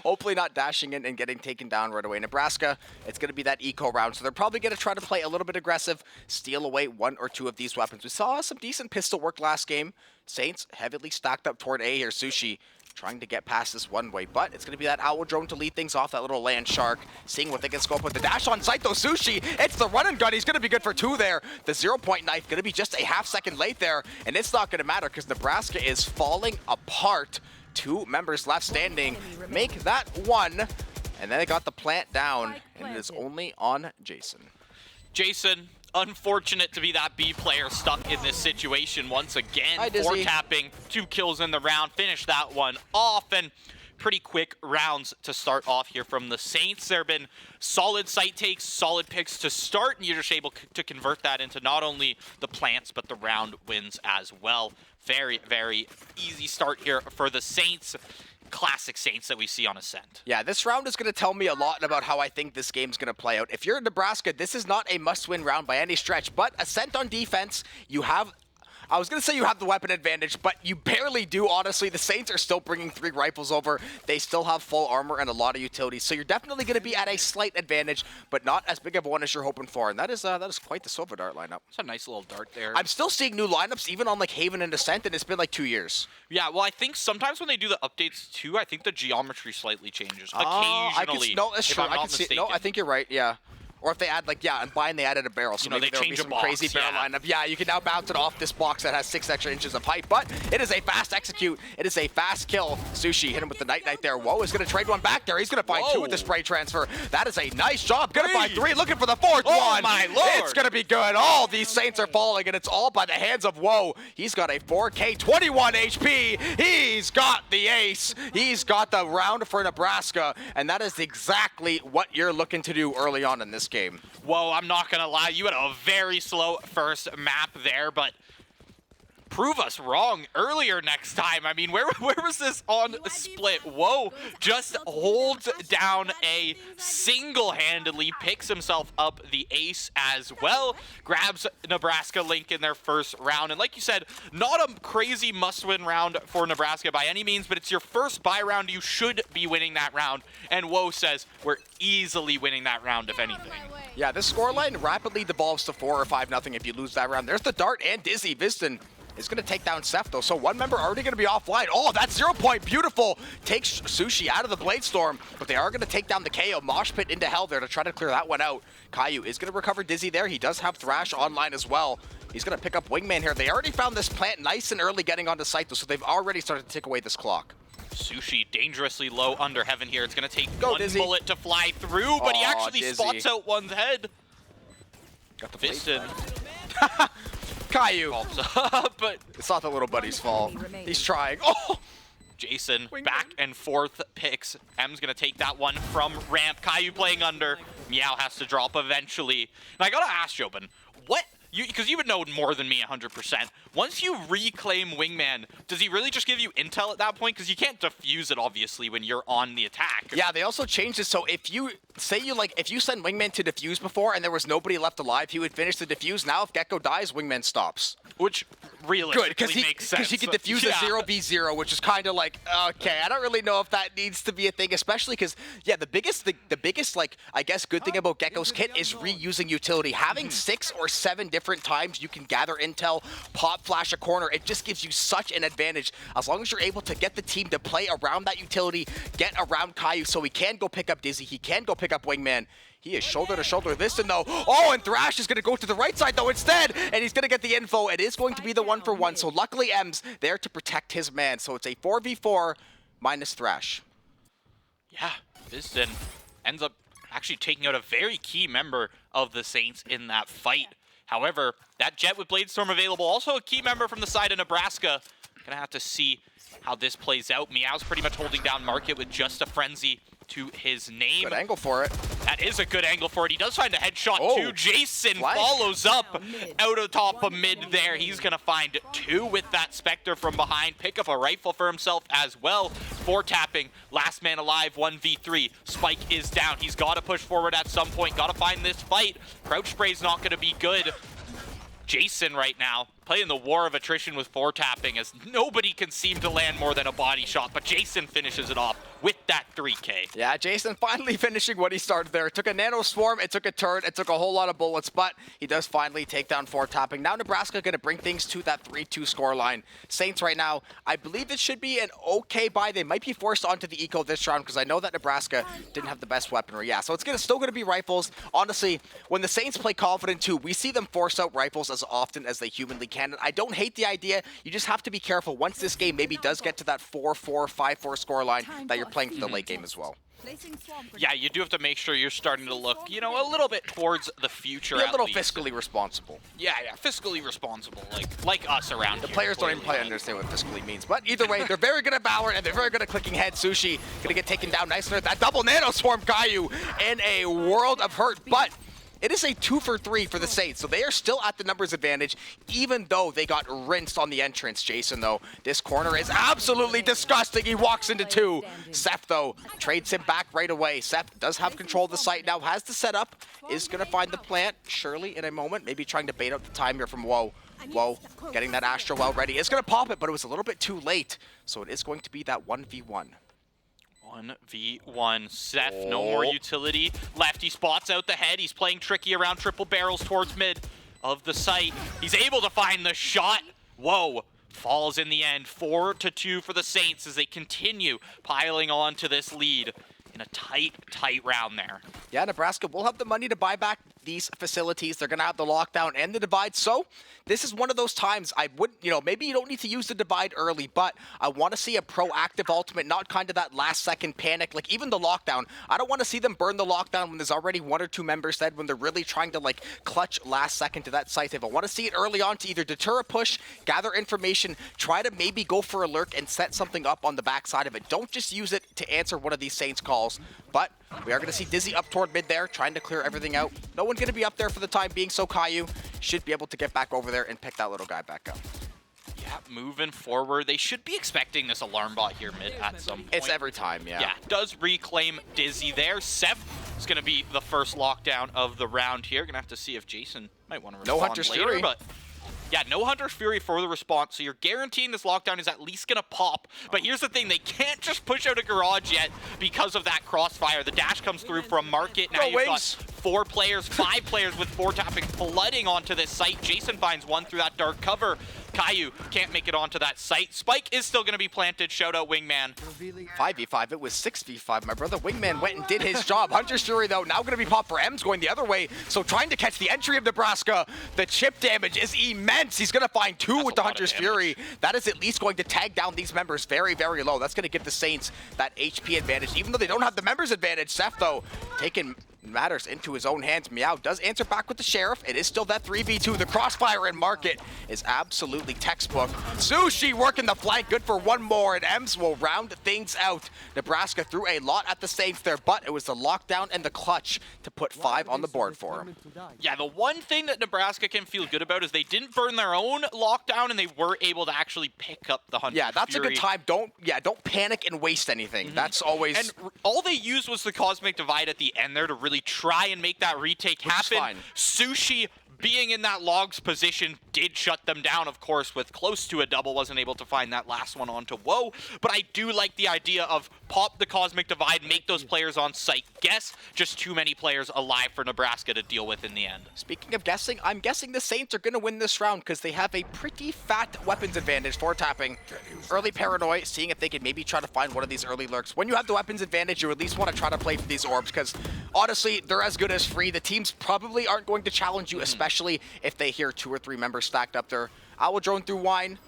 Hopefully not dashing in and getting taken down right away. Nebraska, it's gonna be that eco round, so they're probably gonna try to play a little bit aggressive, steal away 1 or 2 of these weapons. We saw some decent pistol work last game. Saints heavily stacked up toward A here. Sushi trying to get past this one way, but it's going to be that Owl Drone to lead things off, that little land shark, seeing what they can scope with the dash on site though. Sushi, it's the run and gun. He's going to be good for 2 there. The 0-point knife going to be just a half-second late there, and it's not going to matter because Nebraska is falling apart. 2 members left standing. Make that 1, and then they got the plant down, and it is only on Jason.
Jason, unfortunate to be that B player stuck in this situation once again. 4 tapping, 2 kills in the round, finish that one off, and pretty quick rounds to start off here from the Saints. There have been solid site takes, solid picks to start, and you're just able to convert that into not only the plants, but the round wins as well. Very, very easy start here for the Saints. Classic Saints that we see on Ascent. Yeah, this round is going to tell me a lot about how I think this game's going to play out. If you're in Nebraska, this is not a must-win round by any stretch, but Ascent on defense, you have... I was going to say you have the weapon advantage, but you barely do, honestly. The Saints are still bringing 3 rifles over. They still have full armor and a lot of utilities, so you're definitely going to be at a slight advantage, but not as big of one as you're hoping for, and that is quite the Silver Dart lineup. It's a nice little dart there.
I'm still seeing new lineups, even on like Haven and Ascent, and it's been like 2 years.
Yeah, well, I think sometimes when they do the updates too, I think the geometry slightly changes. Occasionally.
No, that's true. I think you're right, yeah. Or if they add, and Buying, they added a barrel. So maybe there'll be some crazy barrel lineup. Yeah, you can now bounce it off this box that has 6 extra inches of height. But it is a fast execute. It is a fast kill. Sushi hit him with the Night there. Whoa, is going to trade one back there. He's going to find 2 with the spray transfer. That is a nice job. Going to find 3. Looking for the 4th one.
Oh, my Lord.
It's going to be good. All these Saints are falling, and it's all by the hands of Woe. He's got a 4K, 21 HP. He's got the ace. He's got the round for Nebraska. And that is exactly what you're looking to do early on in this game.
Whoa, I'm not going to lie. You had a very slow first map there, but prove us wrong earlier next time. I mean, where was this on split? Whoa, just holds down a single-handedly, picks himself up the ace as well, grabs Nebraska Link in their first round. And like you said, not a crazy must-win round for Nebraska by any means, but it's your first bye round. You should be winning that round. And Woe says we're easily winning that round, if anything.
Yeah, this scoreline rapidly devolves to 4 or 5-0 if you lose that round. There's the dart and Dizzy. Viston is going to take down Seth, though, so one member already going to be offline. Oh, that's 0 point. Beautiful. Takes Sushi out of the Blade Storm, but they are going to take down the KO. Mosh Pit into hell there to try to clear that one out. Caillou is going to recover Dizzy there. He does have Thrash online as well. He's going to pick up Wingman here. They already found this plant nice and early getting onto site, though, so they've already started to take away this clock.
Sushi dangerously low under heaven here. It's going to take
Go,
one
Dizzy.
Bullet to fly through, but he actually
Dizzy.
spots out one's head.
Got the
Viston
Caillou.
pops up, but
It's not the little buddy's fault. He's trying. Oh!
Jason back and forth picks. M's going to take that one from ramp. Caillou playing under. Meow has to drop eventually. And I got to ask Jobin, what? Because you would know more than me 100%. Once you reclaim Wingman, does he really just give you intel at that point? Because you can't defuse it, obviously, when you're on the attack.
Yeah, they also changed it so if you if you send Wingman to defuse before and there was nobody left alive, he would finish the defuse. Now if Gecko dies, Wingman stops.
Which realistically
Good,
makes sense.
because he can defuse a 0v0, which is kind of like, okay, I don't really know if that needs to be a thing, especially because, yeah, the biggest, like, I guess, good thing about Gecko's kit is reusing utility. Having 6 or 7 different times you can gather intel, pop flash a corner, it just gives you such an advantage as long as you're able to get the team to play around that utility, get around Caillou so he can go pick up Dizzy, he can go pick up Wingman. He is shoulder to shoulder this and though. Oh, and Thrash is going to go to the right side though instead, and he's going to get the info. It is going to be the 1-for-1, so luckily M's there to protect his man. So it's a 4v4 minus Thrash.
Yeah, Viston ends up actually taking out a very key member of the Saints in that fight. However, that Jet with Bladestorm available, also a key member from the side of Nebraska. Gonna have to see how this plays out. Meow's pretty much holding down Market with just a Frenzy to his name.
Good angle for it.
That is a good angle for it. He does find a headshot too. Jason
Flank.
follows up out of top of mid there. He's going to find 2 with that Spectre from behind. Pick up a rifle for himself as well. 4 tapping. Last man alive, 1v3. Spike is down. He's got to push forward at some point. Got to find this fight. Crouch spray's not going to be good. Jason right now playing the war of attrition with 4 tapping as nobody can seem to land more than a body shot, but Jason finishes it off with that 3K.
Yeah, Jason finally finishing what he started there. It took a nano swarm, it took a turn, it took a whole lot of bullets, but he does finally take down 4 tapping. Now Nebraska going to bring things to that 3-2 scoreline. Saints right now, I believe it should be an okay buy. They might be forced onto the eco this round because I know that Nebraska didn't have the best weaponry. Yeah, so it's still going to be rifles. Honestly, when the Saints play confident too, we see them force out rifles as often as they humanly can. I don't hate the idea. You just have to be careful once this game maybe does get to that 4-4, 5-4 scoreline that you're playing for the late game as well.
Yeah, you do have to make sure you're starting to look, you know, a little bit towards the future.
Be a little
at least.
fiscally responsible.
Yeah, fiscally responsible, like us around
The
here.
players don't even probably understand what fiscally means. But either way, they're very good at Valorant, and they're very good at clicking head. Sushi gonna get taken down nicely. That double nano swarm Caillou in a world of hurt. But it is a 2-for-3 for the Saints, so they are still at the numbers advantage, even though they got rinsed on the entrance. Jason, though, this corner is absolutely disgusting. He walks into 2. Seth, though, trades him back right away. Seth does have control of the site now, has the setup, is going to find the plant, surely in a moment, maybe trying to bait out the time here from Woe. Woe, getting that Astro well ready. It's going to pop it, but it was a little bit too late, so it is going to be that 1v1.
1v1. Seth, no more utility. Lefty spots out the head. He's playing tricky around triple barrels towards mid of the site. He's able to find the shot. Whoa. Falls in the end. 4-2 for the Saints as they continue piling on to this lead in a tight round there.
Yeah, Nebraska will have the money to buy back these facilities. They're going to have the lockdown and the divide. So this is one of those times I would, maybe you don't need to use the divide early, but I want to see a proactive ultimate, not kind of that last second panic. Like even the lockdown, I don't want to see them burn the lockdown when there's already 1 or 2 members dead, when they're really trying to like clutch last second to that site. If I want to see it early on to either deter a push, gather information, try to maybe go for a lurk and set something up on the backside of it. Don't just use it to answer one of these Saints calls. But we are going to see Dizzy up toward mid there, trying to clear everything out. No one's going to be up there for the time being, so Caillou should be able to get back over there and pick that little guy back up.
Yeah, Yeah, moving forward. They should be expecting this alarm bot here mid at some point.
It's every time, yeah.
Yeah, does reclaim Dizzy there. Seth is going to be the first lockdown of the round here. Going to have to see if Jason might want to respond
No Hunter's
later,
Fury.
But yeah, no Hunter's Fury for the response, so you're guaranteeing this lockdown is at least going to pop. But here's the thing, they can't just push out a garage yet because of that crossfire. The dash comes through from Market. Now you've got 4 players, 5 players with 4 tapping flooding onto this site. Jason finds one through that dark cover. Caillou can't make it onto that site. Spike is still going to be planted. Shout out Wingman.
5v5, it was 6v5. My brother Wingman went and did his job. Hunter's Fury, though, now going to be popped for M's going the other way. So trying to catch the entry of Nebraska. The chip damage is immense. He's going to find 2 with the Hunter's Fury. That is at least going to tag down these members very, very low. That's going to give the Saints that HP advantage, even though they don't have the members advantage. Seth, though, taking matters into his own hands. Meow does answer back with the Sheriff. It is still that 3v2. The crossfire in Market is absolutely textbook. Sushi working the flank, good for one more, and Ems will round things out. Nebraska threw a lot at the Saints there, but it was the lockdown and the clutch to put 5 on the board for him.
Yeah, the one thing that Nebraska can feel good about is they didn't burn their own lockdown and they were able to actually pick up the Hunter's
Yeah, that's
Fury.
a good time. Don't panic and waste anything. That's always...
And all they used was the Cosmic Divide at the end there to really try and make that retake happen. Sushi, being in that logs position, did shut them down, of course, with close to a double. Wasn't able to find that last one onto Woe. But I do like the idea of pop the Cosmic Divide, make those players on site guess. Just too many players alive for Nebraska to deal with in the end.
Speaking of guessing, I'm guessing the Saints are going to win this round because they have a pretty fat weapons advantage for tapping. Early Paranoid, seeing if they can maybe try to find one of these early lurks. When you have the weapons advantage, you at least want to try to play for these orbs because honestly, they're as good as free. The teams probably aren't going to challenge you, especially if they hear 2 or 3 members stacked up there. Owl drone through wine.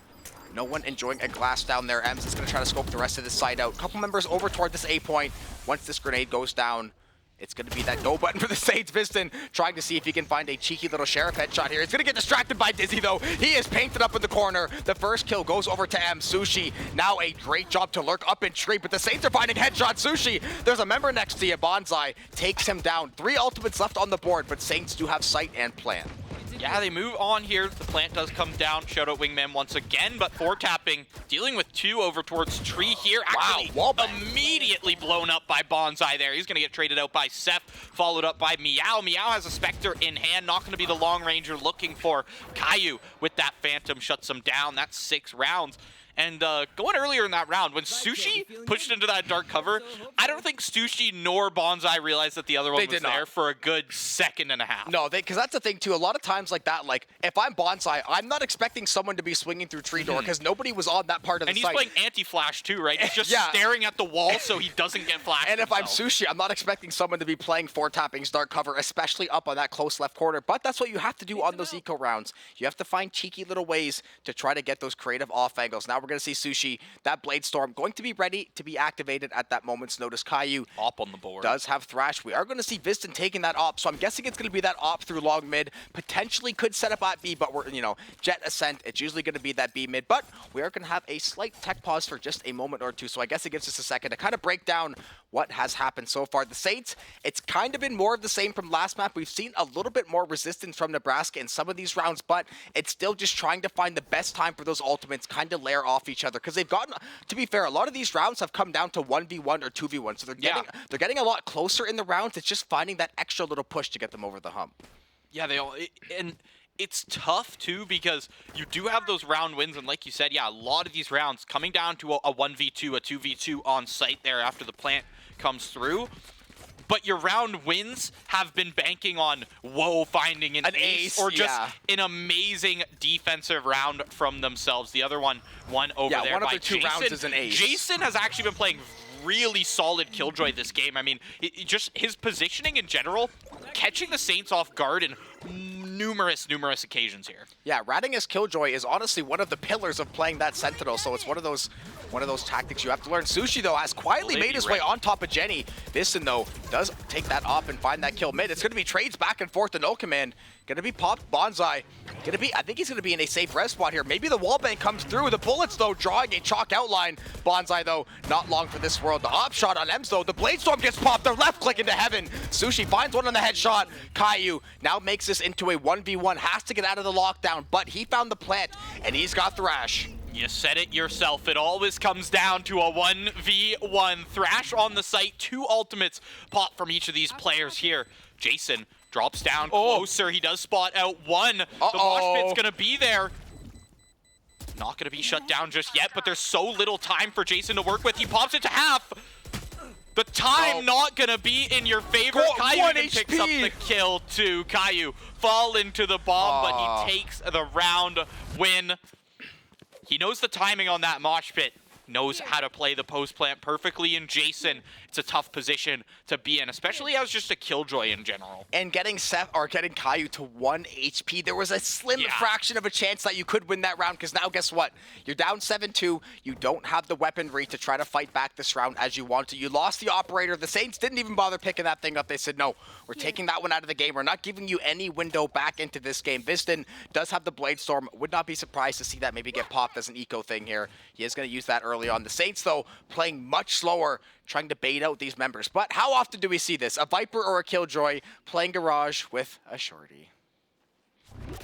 No one enjoying a glass down there. Ems is going to try to scope the rest of this side out. Couple members over toward this A point. Once this grenade goes down, it's going to be that go button for the Saints. Viston trying to see if he can find a cheeky little Sheriff headshot here. He's going to get distracted by Dizzy, though. He is painted up in the corner. The first kill goes over to M. Sushi, now a great job to lurk up in tree, but the Saints are finding headshot. Sushi, there's a member next to you. Bonsai takes him down. 3 ultimates left on the board, but Saints do have sight and plan.
Yeah, they move on here. The plant does come down. Shout out Wingman once again, but 4 tapping, dealing with 2 over towards tree here. Actually, immediately blown up by Bonsai there. He's going to get traded out by Seth, followed up by Meow. Meow has a Spectre in hand, not going to be the long ranger looking for Caillou with that Phantom, shuts him down. That's 6 rounds. And going earlier in that round, when Sushi pushed into that dark cover, I don't think Sushi nor Bonsai realized that the other one was there for a good 2.5 seconds.
No, because that's the thing, too. A lot of times like that, like, if I'm Bonsai, I'm not expecting someone to be swinging through tree door because nobody was on that part of the site.
And he's playing anti-flash, too, right? He's just staring at the wall so he doesn't get flashed
And if
himself.
I'm Sushi, I'm not expecting someone to be playing 4 tappings dark cover, especially up on that close left corner. But that's what you have to do on those eco rounds. You have to find cheeky little ways to try to get those creative off angles. Now we're going to see Sushi, that Blade Storm, going to be ready to be activated at that moment's notice. Caillou
op on the board
does have Thrash. We are going to see Viston taking that op, so I'm guessing it's going to be that op through long mid. Potentially could set up at B, but we're, Jet Ascent, it's usually going to be that B mid, but we are going to have a slight tech pause for just a moment or two, so I guess it gives us a second to kind of break down what has happened so far. The Saints, it's kind of been more of the same from last map. We've seen a little bit more resistance from Nebraska in some of these rounds, but it's still just trying to find the best time for those ultimates kind of layer off each other, because they've gotten, to be fair, a lot of these rounds have come down to 1v1 or 2v1, so they're getting a lot closer in the rounds. It's just finding that extra little push to get them over the hump.
Yeah, and it's tough too because you do have those round wins, and like you said, yeah, a lot of these rounds coming down to a 1v2, a 2v2 on site there after the plant comes through. But your round wins have been banking on finding an ace or just an amazing defensive round from themselves. The other one over there
one
by
of the 2
Jason.
rounds is an ace.
Jason has actually been playing really solid Killjoy this game. I mean, just his positioning in general, catching the Saints off guard in numerous occasions here.
Yeah, ratting as Killjoy is honestly one of the pillars of playing that Sentinel, so it's one of those one of those tactics you have to learn. Sushi, though, has quietly made his way on top of Jenny. Viston, though, does take that off and find that kill mid. It's going to be trades back and forth to no command. Going to be popped. Bonsai. I think he's going to be in a safe res spot here. Maybe the wallbang comes through. The bullets, though, drawing a chalk outline. Bonsai, though, not long for this world. The op shot on Ems, though. The blade storm gets popped. They're left click into heaven. Sushi finds one on the headshot. Caillou now makes this into a 1v1. Has to get out of the lockdown, but he found the plant, and he's got Thrash.
You said it yourself. It always comes down to a 1v1. Thrash on the site. 2 ultimates pop from each of these players here. Jason drops down closer. He does spot out one. The mosh pit's going to be there. Not going to be shut down just yet, but there's so little time for Jason to work with. He pops it to half. The time not going to be in your favor. Caillou even picks up the kill too. Caillou fall into the bomb, but he takes the round win. He knows the timing on that mosh pit. Knows how to play the post plant perfectly, and Jason, it's a tough position to be in, especially as just a killjoy in general.
And getting Caillou to 1 HP, there was a slim fraction of a chance that you could win that round, because now guess what? You're down 7-2. You don't have the weaponry to try to fight back this round as you want to. You lost the operator. The Saints didn't even bother picking that thing up. They said, no, we're taking that one out of the game. We're not giving you any window back into this game. Viston does have the Blade Storm. Would not be surprised to see that maybe get popped as an eco thing here. He is going to use that early on. The Saints, though, playing much slower, trying to bait out these members. But how often do we see this? A Viper or a Killjoy playing Garage with a Shorty.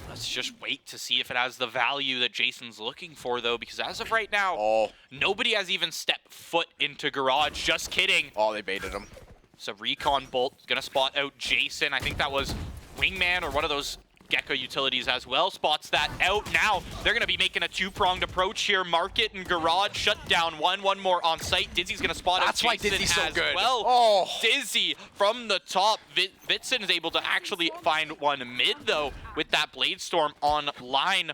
Let's just wait to see if it has the value that Jason's looking for, though, because as of right now, nobody has even stepped foot into Garage. Just kidding.
Oh, they baited him.
So Recon Bolt is going to spot out Jason. I think that was Wingman or one of those Gecko utilities as well. Spots that out. Now they're going to be making a 2-pronged approach here. Market and Garage shut down one more on site. Dizzy's going to spot out Jason. That's why Dizzy's so good. Well, Dizzy from the top. Vitson is able to actually find one mid, though, with that Blade Storm online.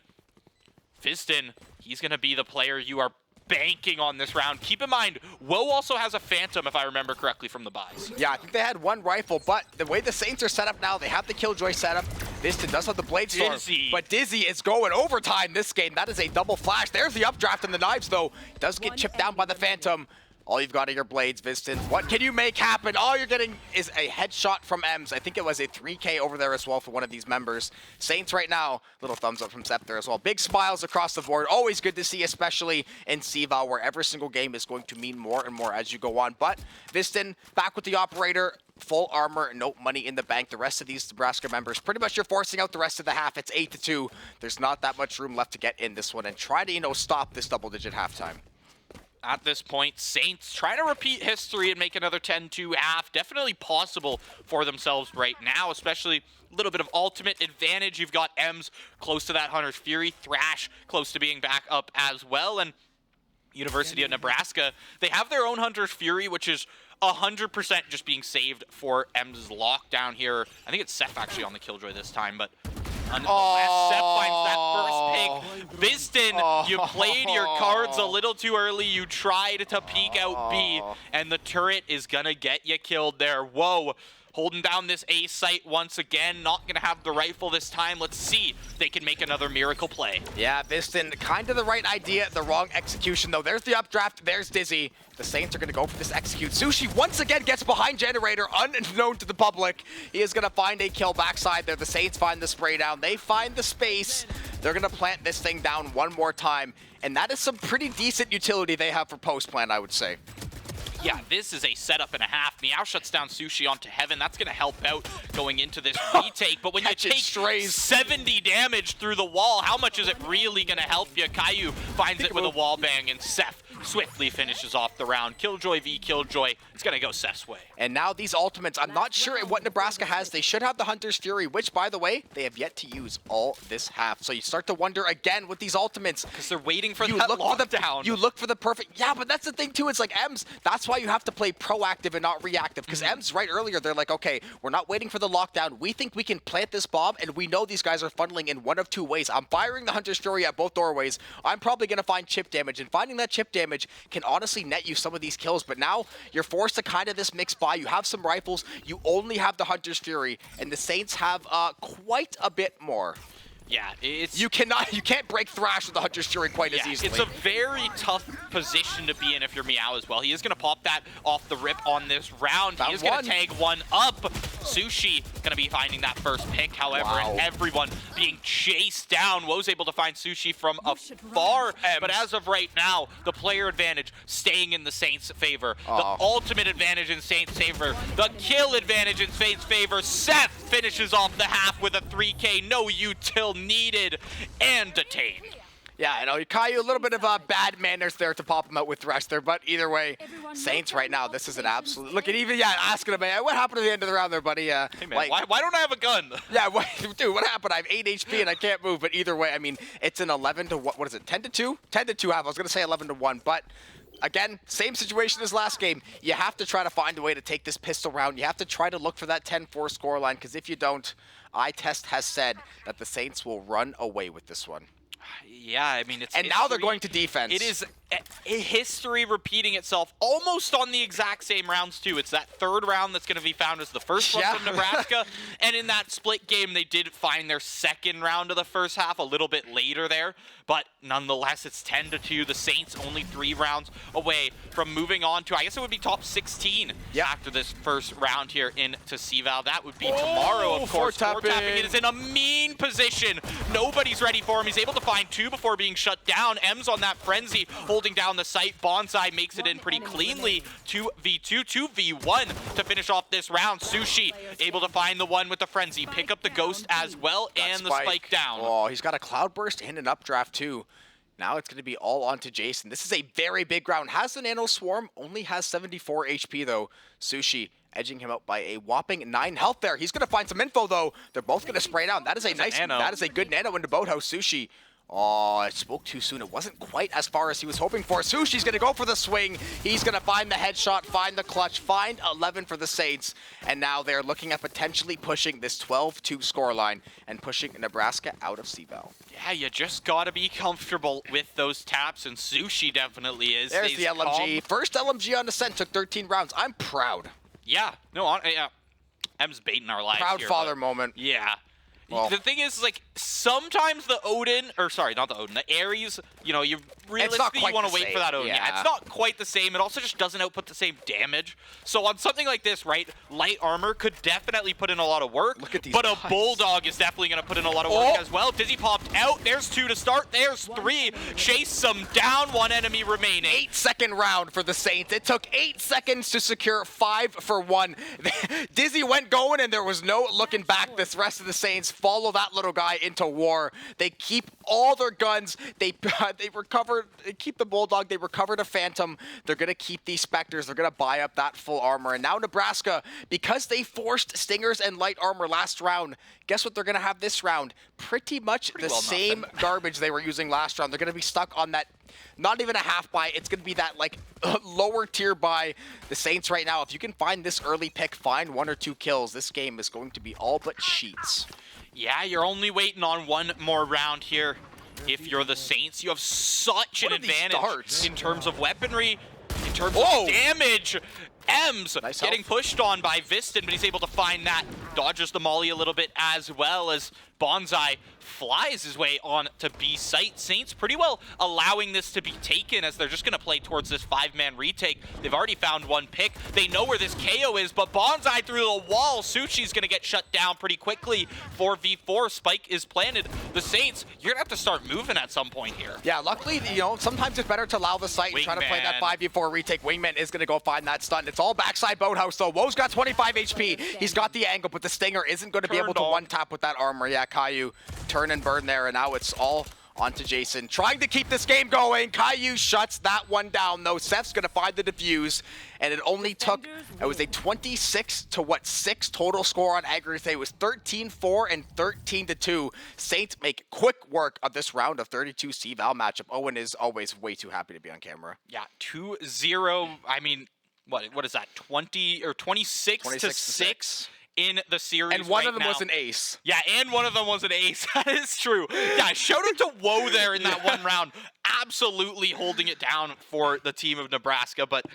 Viston, he's going to be the player you are banking on this round. Keep in mind, Woe also has a Phantom, if I remember correctly, from the buys.
Yeah, I think they had 1 rifle, but the way the Saints are set up now, they have the Killjoy set up. Viston does have the Blade Storm, but Dizzy is going overtime this game. That is a double flash. There's the updraft and the knives, though. Does get chipped down by the Phantom. All you've got are your blades, Viston. What can you make happen? All you're getting is a headshot from Ems. I think it was a 3K over there as well for one of these members. Saints right now, little thumbs up from Scepter as well. Big smiles across the board. Always good to see, especially in cVAL, where every single game is going to mean more and more as you go on. But Viston, back with the operator. Full armor, no money in the bank. The rest of these Nebraska members, pretty much you're forcing out the rest of the half. It's 8-2. There's not that much room left to get in this one and try to, stop this double-digit halftime.
At this point, Saints try to repeat history and make another 10-2 half. Definitely possible for themselves right now, especially a little bit of ultimate advantage. You've got Ems close to that Hunter's Fury, Thrash close to being back up as well, and University of Nebraska, they have their own Hunter's Fury, which is 100% just being saved for Ems' lockdown here. I think it's Seth actually on the Killjoy this time, but nonetheless, Seth finds that first pick. Viston, you played your cards a little too early. You tried to peek out B, and the turret is going to get you killed there. Whoa. Holding down this A site once again. Not going to have the rifle this time. Let's see if they can make another miracle play. Yeah,
Viston, kind of the right idea, the wrong execution, though. There's the updraft. There's Dizzy. The Saints are going to go for this execute. Sushi once again gets behind Generator, unknown to the public. He is going to find a kill backside there. The Saints find the spray down. They find the space. They're going to plant this thing down one more time. And that is some pretty decent utility they have for post plant, I would say.
Yeah, this is a setup and a half. Meow shuts down Sushi onto Heaven. That's going to help out going into this retake. But when you take 70 damage through the wall, how much is it really going to help you? Caillou finds it with a wall bang, and Seth swiftly finishes off the round. Killjoy v Killjoy. It's going to go Seth's way.
And now these ultimates, I'm not sure what Nebraska has. They should have the Hunter's Fury, which, by the way, they have yet to use all this half. So you start to wonder again with these ultimates.
Because they're waiting for that lockdown.
You look for the perfect... Yeah, but that's the thing, too. It's like Ems. That's why you have to play proactive and not reactive. Because Ems, right earlier, they're like, okay, we're not waiting for the lockdown. We think we can plant this bomb, and we know these guys are funneling in one of two ways. I'm firing the Hunter's Fury at both doorways. I'm probably going to find chip damage, and finding that chip damage can honestly net you some of these kills. But now you're forced to kind of this mix by. You have some rifles. You only have the Hunter's Fury, and the Saints have quite a bit more.
Yeah,
you can't break Thrash with the Hunter's Fury quite as easily.
It's a very tough position to be in if you're Meow as well. He is going to pop that off the rip on this round. He is going to tag one up. Sushi going to be finding that first pick, however, and everyone being chased down. Woe's able to find Sushi from afar, but as of right now, the player advantage staying in the Saints' favor. The ultimate advantage in Saints' favor. The kill advantage in Saints' favor. Seth finishes off the half with a 3K, no util needed, and detained.
Yeah, I know. Caillou, a little bit of bad manners there to pop him out with Thresh there, but either way, Saints right now, this is an absolute... Look at even, asking him, what happened at the end of the round there, buddy?
Hey, man, why don't I have a gun?
Yeah, dude, what happened? I have 8 HP and I can't move, but either way, I mean, it's an 11 to what is it, 10 to 2? 10 to 2 half. I was going to say 11 to 1, but... Again, same situation as last game. You have to try to find a way to take this pistol round. You have to try to look for that 10-4 scoreline, because if you don't, iTest has said that the Saints will run away with this one.
Yeah, I mean, it's
and now they're going to defense.
It is history repeating itself almost on the exact same rounds, too. It's that third round that's going to be found as the first one from Nebraska. And in that split game, they did find their second round of the first half a little bit later there. But nonetheless, it's 10 to 2. The Saints only 3 rounds away from moving on to, I guess it would be top 16 after this first round here into cVAL. That would be tomorrow, of course. Four-tapping it is in a mean position. Nobody's ready for him. He's able to find 2 before being shut down. M's on that frenzy, holding down the site. Bonsai makes it in pretty cleanly. 2v2, 2v1 to finish off this round. Sushi able to find the one with the frenzy, pick up the ghost as well, and the spike down.
Oh, he's got a cloudburst and an updraft too. Now it's going to be all on to Jason. This is a very big round. Has the nano swarm, only has 74 HP though. Sushi edging him out by a whopping 9 health there. He's going to find some info though. They're both going to spray down. That is that is a good nano into Boathouse. Sushi. Oh, I spoke too soon. It wasn't quite as far as he was hoping for. Sushi's going to go for the swing. He's going to find the headshot, find the clutch, find 11 for the Saints. And now they're looking at potentially pushing this 12-2 scoreline and pushing Nebraska out of cVAL.
Yeah, you just got to be comfortable with those taps, and Sushi definitely is.
There's the LMG. First LMG on Ascent, took 13 rounds. I'm proud.
Yeah. No, M's baiting our lives
Proud
here,
father moment.
Yeah.
Well,
the thing is, like, sometimes the Odin, or sorry, not the Odin, the Ares, you know, you realistically want to wait for that Odin. Yeah, it's not quite the same. It also just doesn't output the same damage. So on something like this, right, light armor could definitely put in a lot of work.
Look at these
but a Bulldog is definitely going to put in a lot of work as well. Dizzy popped out. There's 2 to start. There's 3. Chase them down. 1 enemy remaining.
8-second round for the Saints. It took 8 seconds to secure 5 for 1. Dizzy went going, and there was no looking back. This rest of the Saints follow that little guy into war. They keep all their guns. They recover. They keep the Bulldog. They recovered a Phantom. They're gonna keep these Spectres. They're gonna buy up that full armor. And now Nebraska, because they forced Stingers and light armor last round, guess what they're gonna have this round? Pretty much the same garbage they were using last round. They're gonna be stuck on that. Not even a half buy. It's going to be that, like, lower tier buy. The Saints right now, if you can find this early pick, find 1 or 2 kills, this game is going to be all but sheets.
Yeah, you're only waiting on 1 more round here. If you're the Saints, you have such an advantage in terms of weaponry, in terms of damage. M's getting pushed on by Viston, but he's able to find that. Dodges the molly a little bit as well as Bonsai flies his way on to B site. Saints pretty well allowing this to be taken as they're just going to play towards this 5-man retake. They've already found 1 pick. They know where this KO is, but Bonsai through the wall. Sushi's going to get shut down pretty quickly. 4v4 spike is planted. The Saints, you're going to have to start moving at some point here.
Yeah, luckily, you know, sometimes it's better to allow the site and try to play that 5v4 retake. Wingman is going to go find that stun. It's all backside Boathouse, though. Woe's got 25 HP. He's got the angle, but the Stinger isn't going to be able to one-tap with that armor. Yeah, Caillou, turn and burn there, and now it's all onto Jason. Trying to keep this game going. Caillou shuts that one down, though. Seth's going to find the defuse, and it only took, it was a 26 to 6 total score on aggregate. It was 13-4 and 13-2. Saints make quick work of this round of 32 cVAL matchup. Owen is always way too happy to be on camera.
Yeah, 2-0. I mean, what is that? 20 or 26 to 6 in the series.
And one of them was an ace.
Yeah, and one of them was an ace. That is true. Yeah, shout out to Woe there in that one round. Absolutely holding it down for the team of Nebraska. But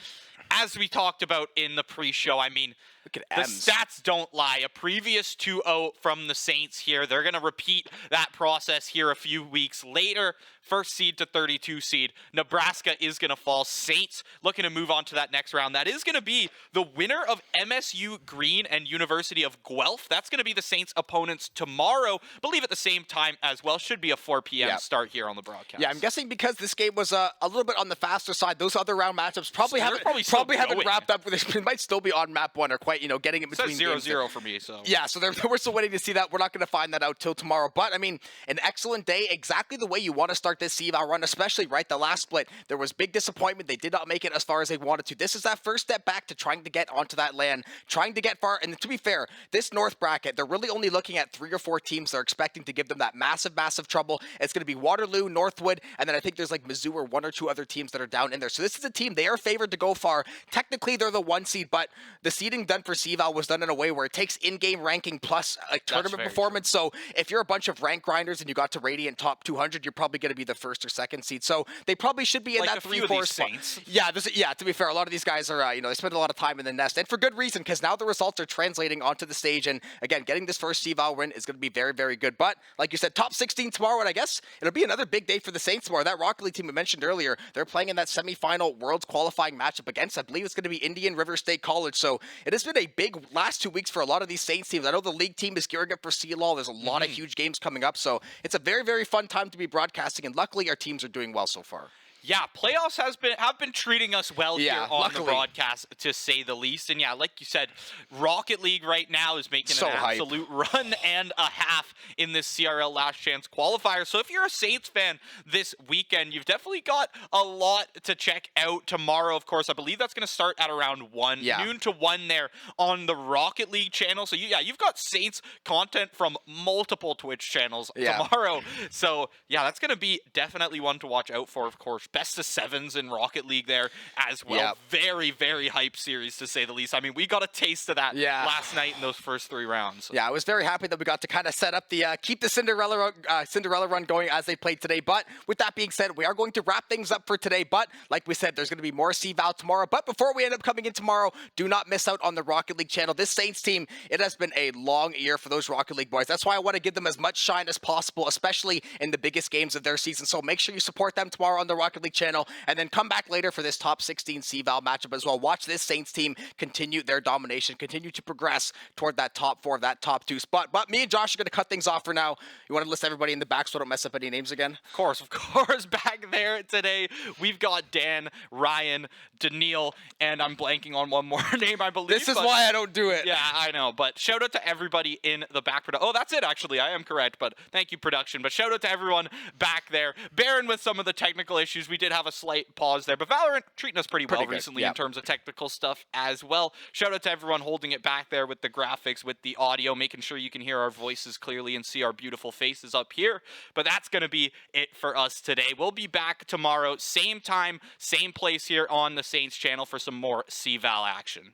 as we talked about in the pre-show, I mean,
Look at
The
M's.
stats don't lie. A previous 2-0 from the Saints here. They're going to repeat that process here a few weeks later. First seed to 32 seed. Nebraska is going to fall. Saints looking to move on to that next round. That is going to be the winner of MSU Green and University of Guelph. That's going to be the Saints' opponents tomorrow. Believe at the same time as well. Should be a 4 p.m. start here on the broadcast.
Yeah, I'm guessing because this game was a little bit on the faster side, those other round matchups probably haven't wrapped up with it. It might still be on map 1 or quite, getting in between.
It says 0-0 for me, so.
Yeah, so we're still waiting to see that. We're not going to find that out till tomorrow. But, I mean, an excellent day, exactly the way you want to start this cVAL run, especially, right, the last split. There was big disappointment. They did not make it as far as they wanted to. This is that first step back to trying to get onto that land, trying to get far. And to be fair, this North bracket, they're really only looking at 3 or 4 teams they're expecting to give them that massive, massive trouble. It's going to be Waterloo, Northwood, and then I think there's like Mizzou or 1 or 2 other teams that are down in there. So this is a team, they are favored to go far. Technically, they're the 1 seed, but the seeding done for cVAL was done in a way where it takes in-game ranking plus a tournament performance. True. So if you're a bunch of rank grinders and you got to Radiant top 200, you're probably going to be the 1st or 2nd seed. So they probably should be in
like
that 3-4 spot. Yeah, to be fair, a lot of these guys are, they spend a lot of time in the nest, and for good reason, because now the results are translating onto the stage, and again, getting this first cVAL win is going to be very, very good. But like you said, top 16 tomorrow, and I guess it'll be another big day for the Saints tomorrow. That Rocket League team we mentioned earlier, they're playing in that semifinal Worlds qualifying matchup against, I believe it's going to be Indian River State College. So it has been a big last 2 weeks for a lot of these Saints teams. I know the league team is gearing up for cVAL. There's a lot of huge games coming up, so it's a very, very fun time to be broadcasting, and luckily our teams are doing well so far.
Yeah, playoffs have been treating us well here on the broadcast, to say the least. And yeah, like you said, Rocket League right now is making an absolute run and a half in this CRL Last Chance qualifier. So if you're a Saints fan this weekend, you've definitely got a lot to check out tomorrow. Of course, I believe that's going to start at around 1, noon to 1 there on the Rocket League channel. So you've got Saints content from multiple Twitch channels tomorrow. So yeah, that's going to be definitely one to watch out for, of course. Best of 7s in Rocket League there as well. Very, very hype series, to say the least. I mean, we got a taste of that last night in those first 3 rounds. Yeah,
I was very happy that we got to kind of set up the keep the Cinderella run going as they played today. But with that being said, we are going to wrap things up for today. But like we said, there's going to be more cVAL tomorrow. But before we end up coming in tomorrow, do not miss out on the Rocket League channel. This Saints team, it has been a long year for those Rocket League boys. That's why I want to give them as much shine as possible, especially in the biggest games of their season. So make sure you support them tomorrow on the Rocket League channel, and then come back later for this top 16 cVAL matchup as well. Watch this Saints team continue their domination, continue to progress toward that top 4, that top 2 spot. But me and Josh are going to cut things off for now. You want to list everybody in the back so I don't mess up any names again?
Of course. Back there today, we've got Dan, Ryan, Daniil, and I'm blanking on one more name, I believe.
This is why I don't do it.
Yeah, I know. But shout out to everybody in the back. Oh, that's it, actually. I am correct. But thank you, production. But shout out to everyone back there. Bearing with some of the technical issues. We did have a slight pause there, but Valorant treating us pretty well recently in terms of technical stuff as well. Shout out to everyone holding it back there with the graphics, with the audio, making sure you can hear our voices clearly and see our beautiful faces up here. But that's going to be it for us today. We'll be back tomorrow, same time, same place here on the Saints channel for some more cVAL action.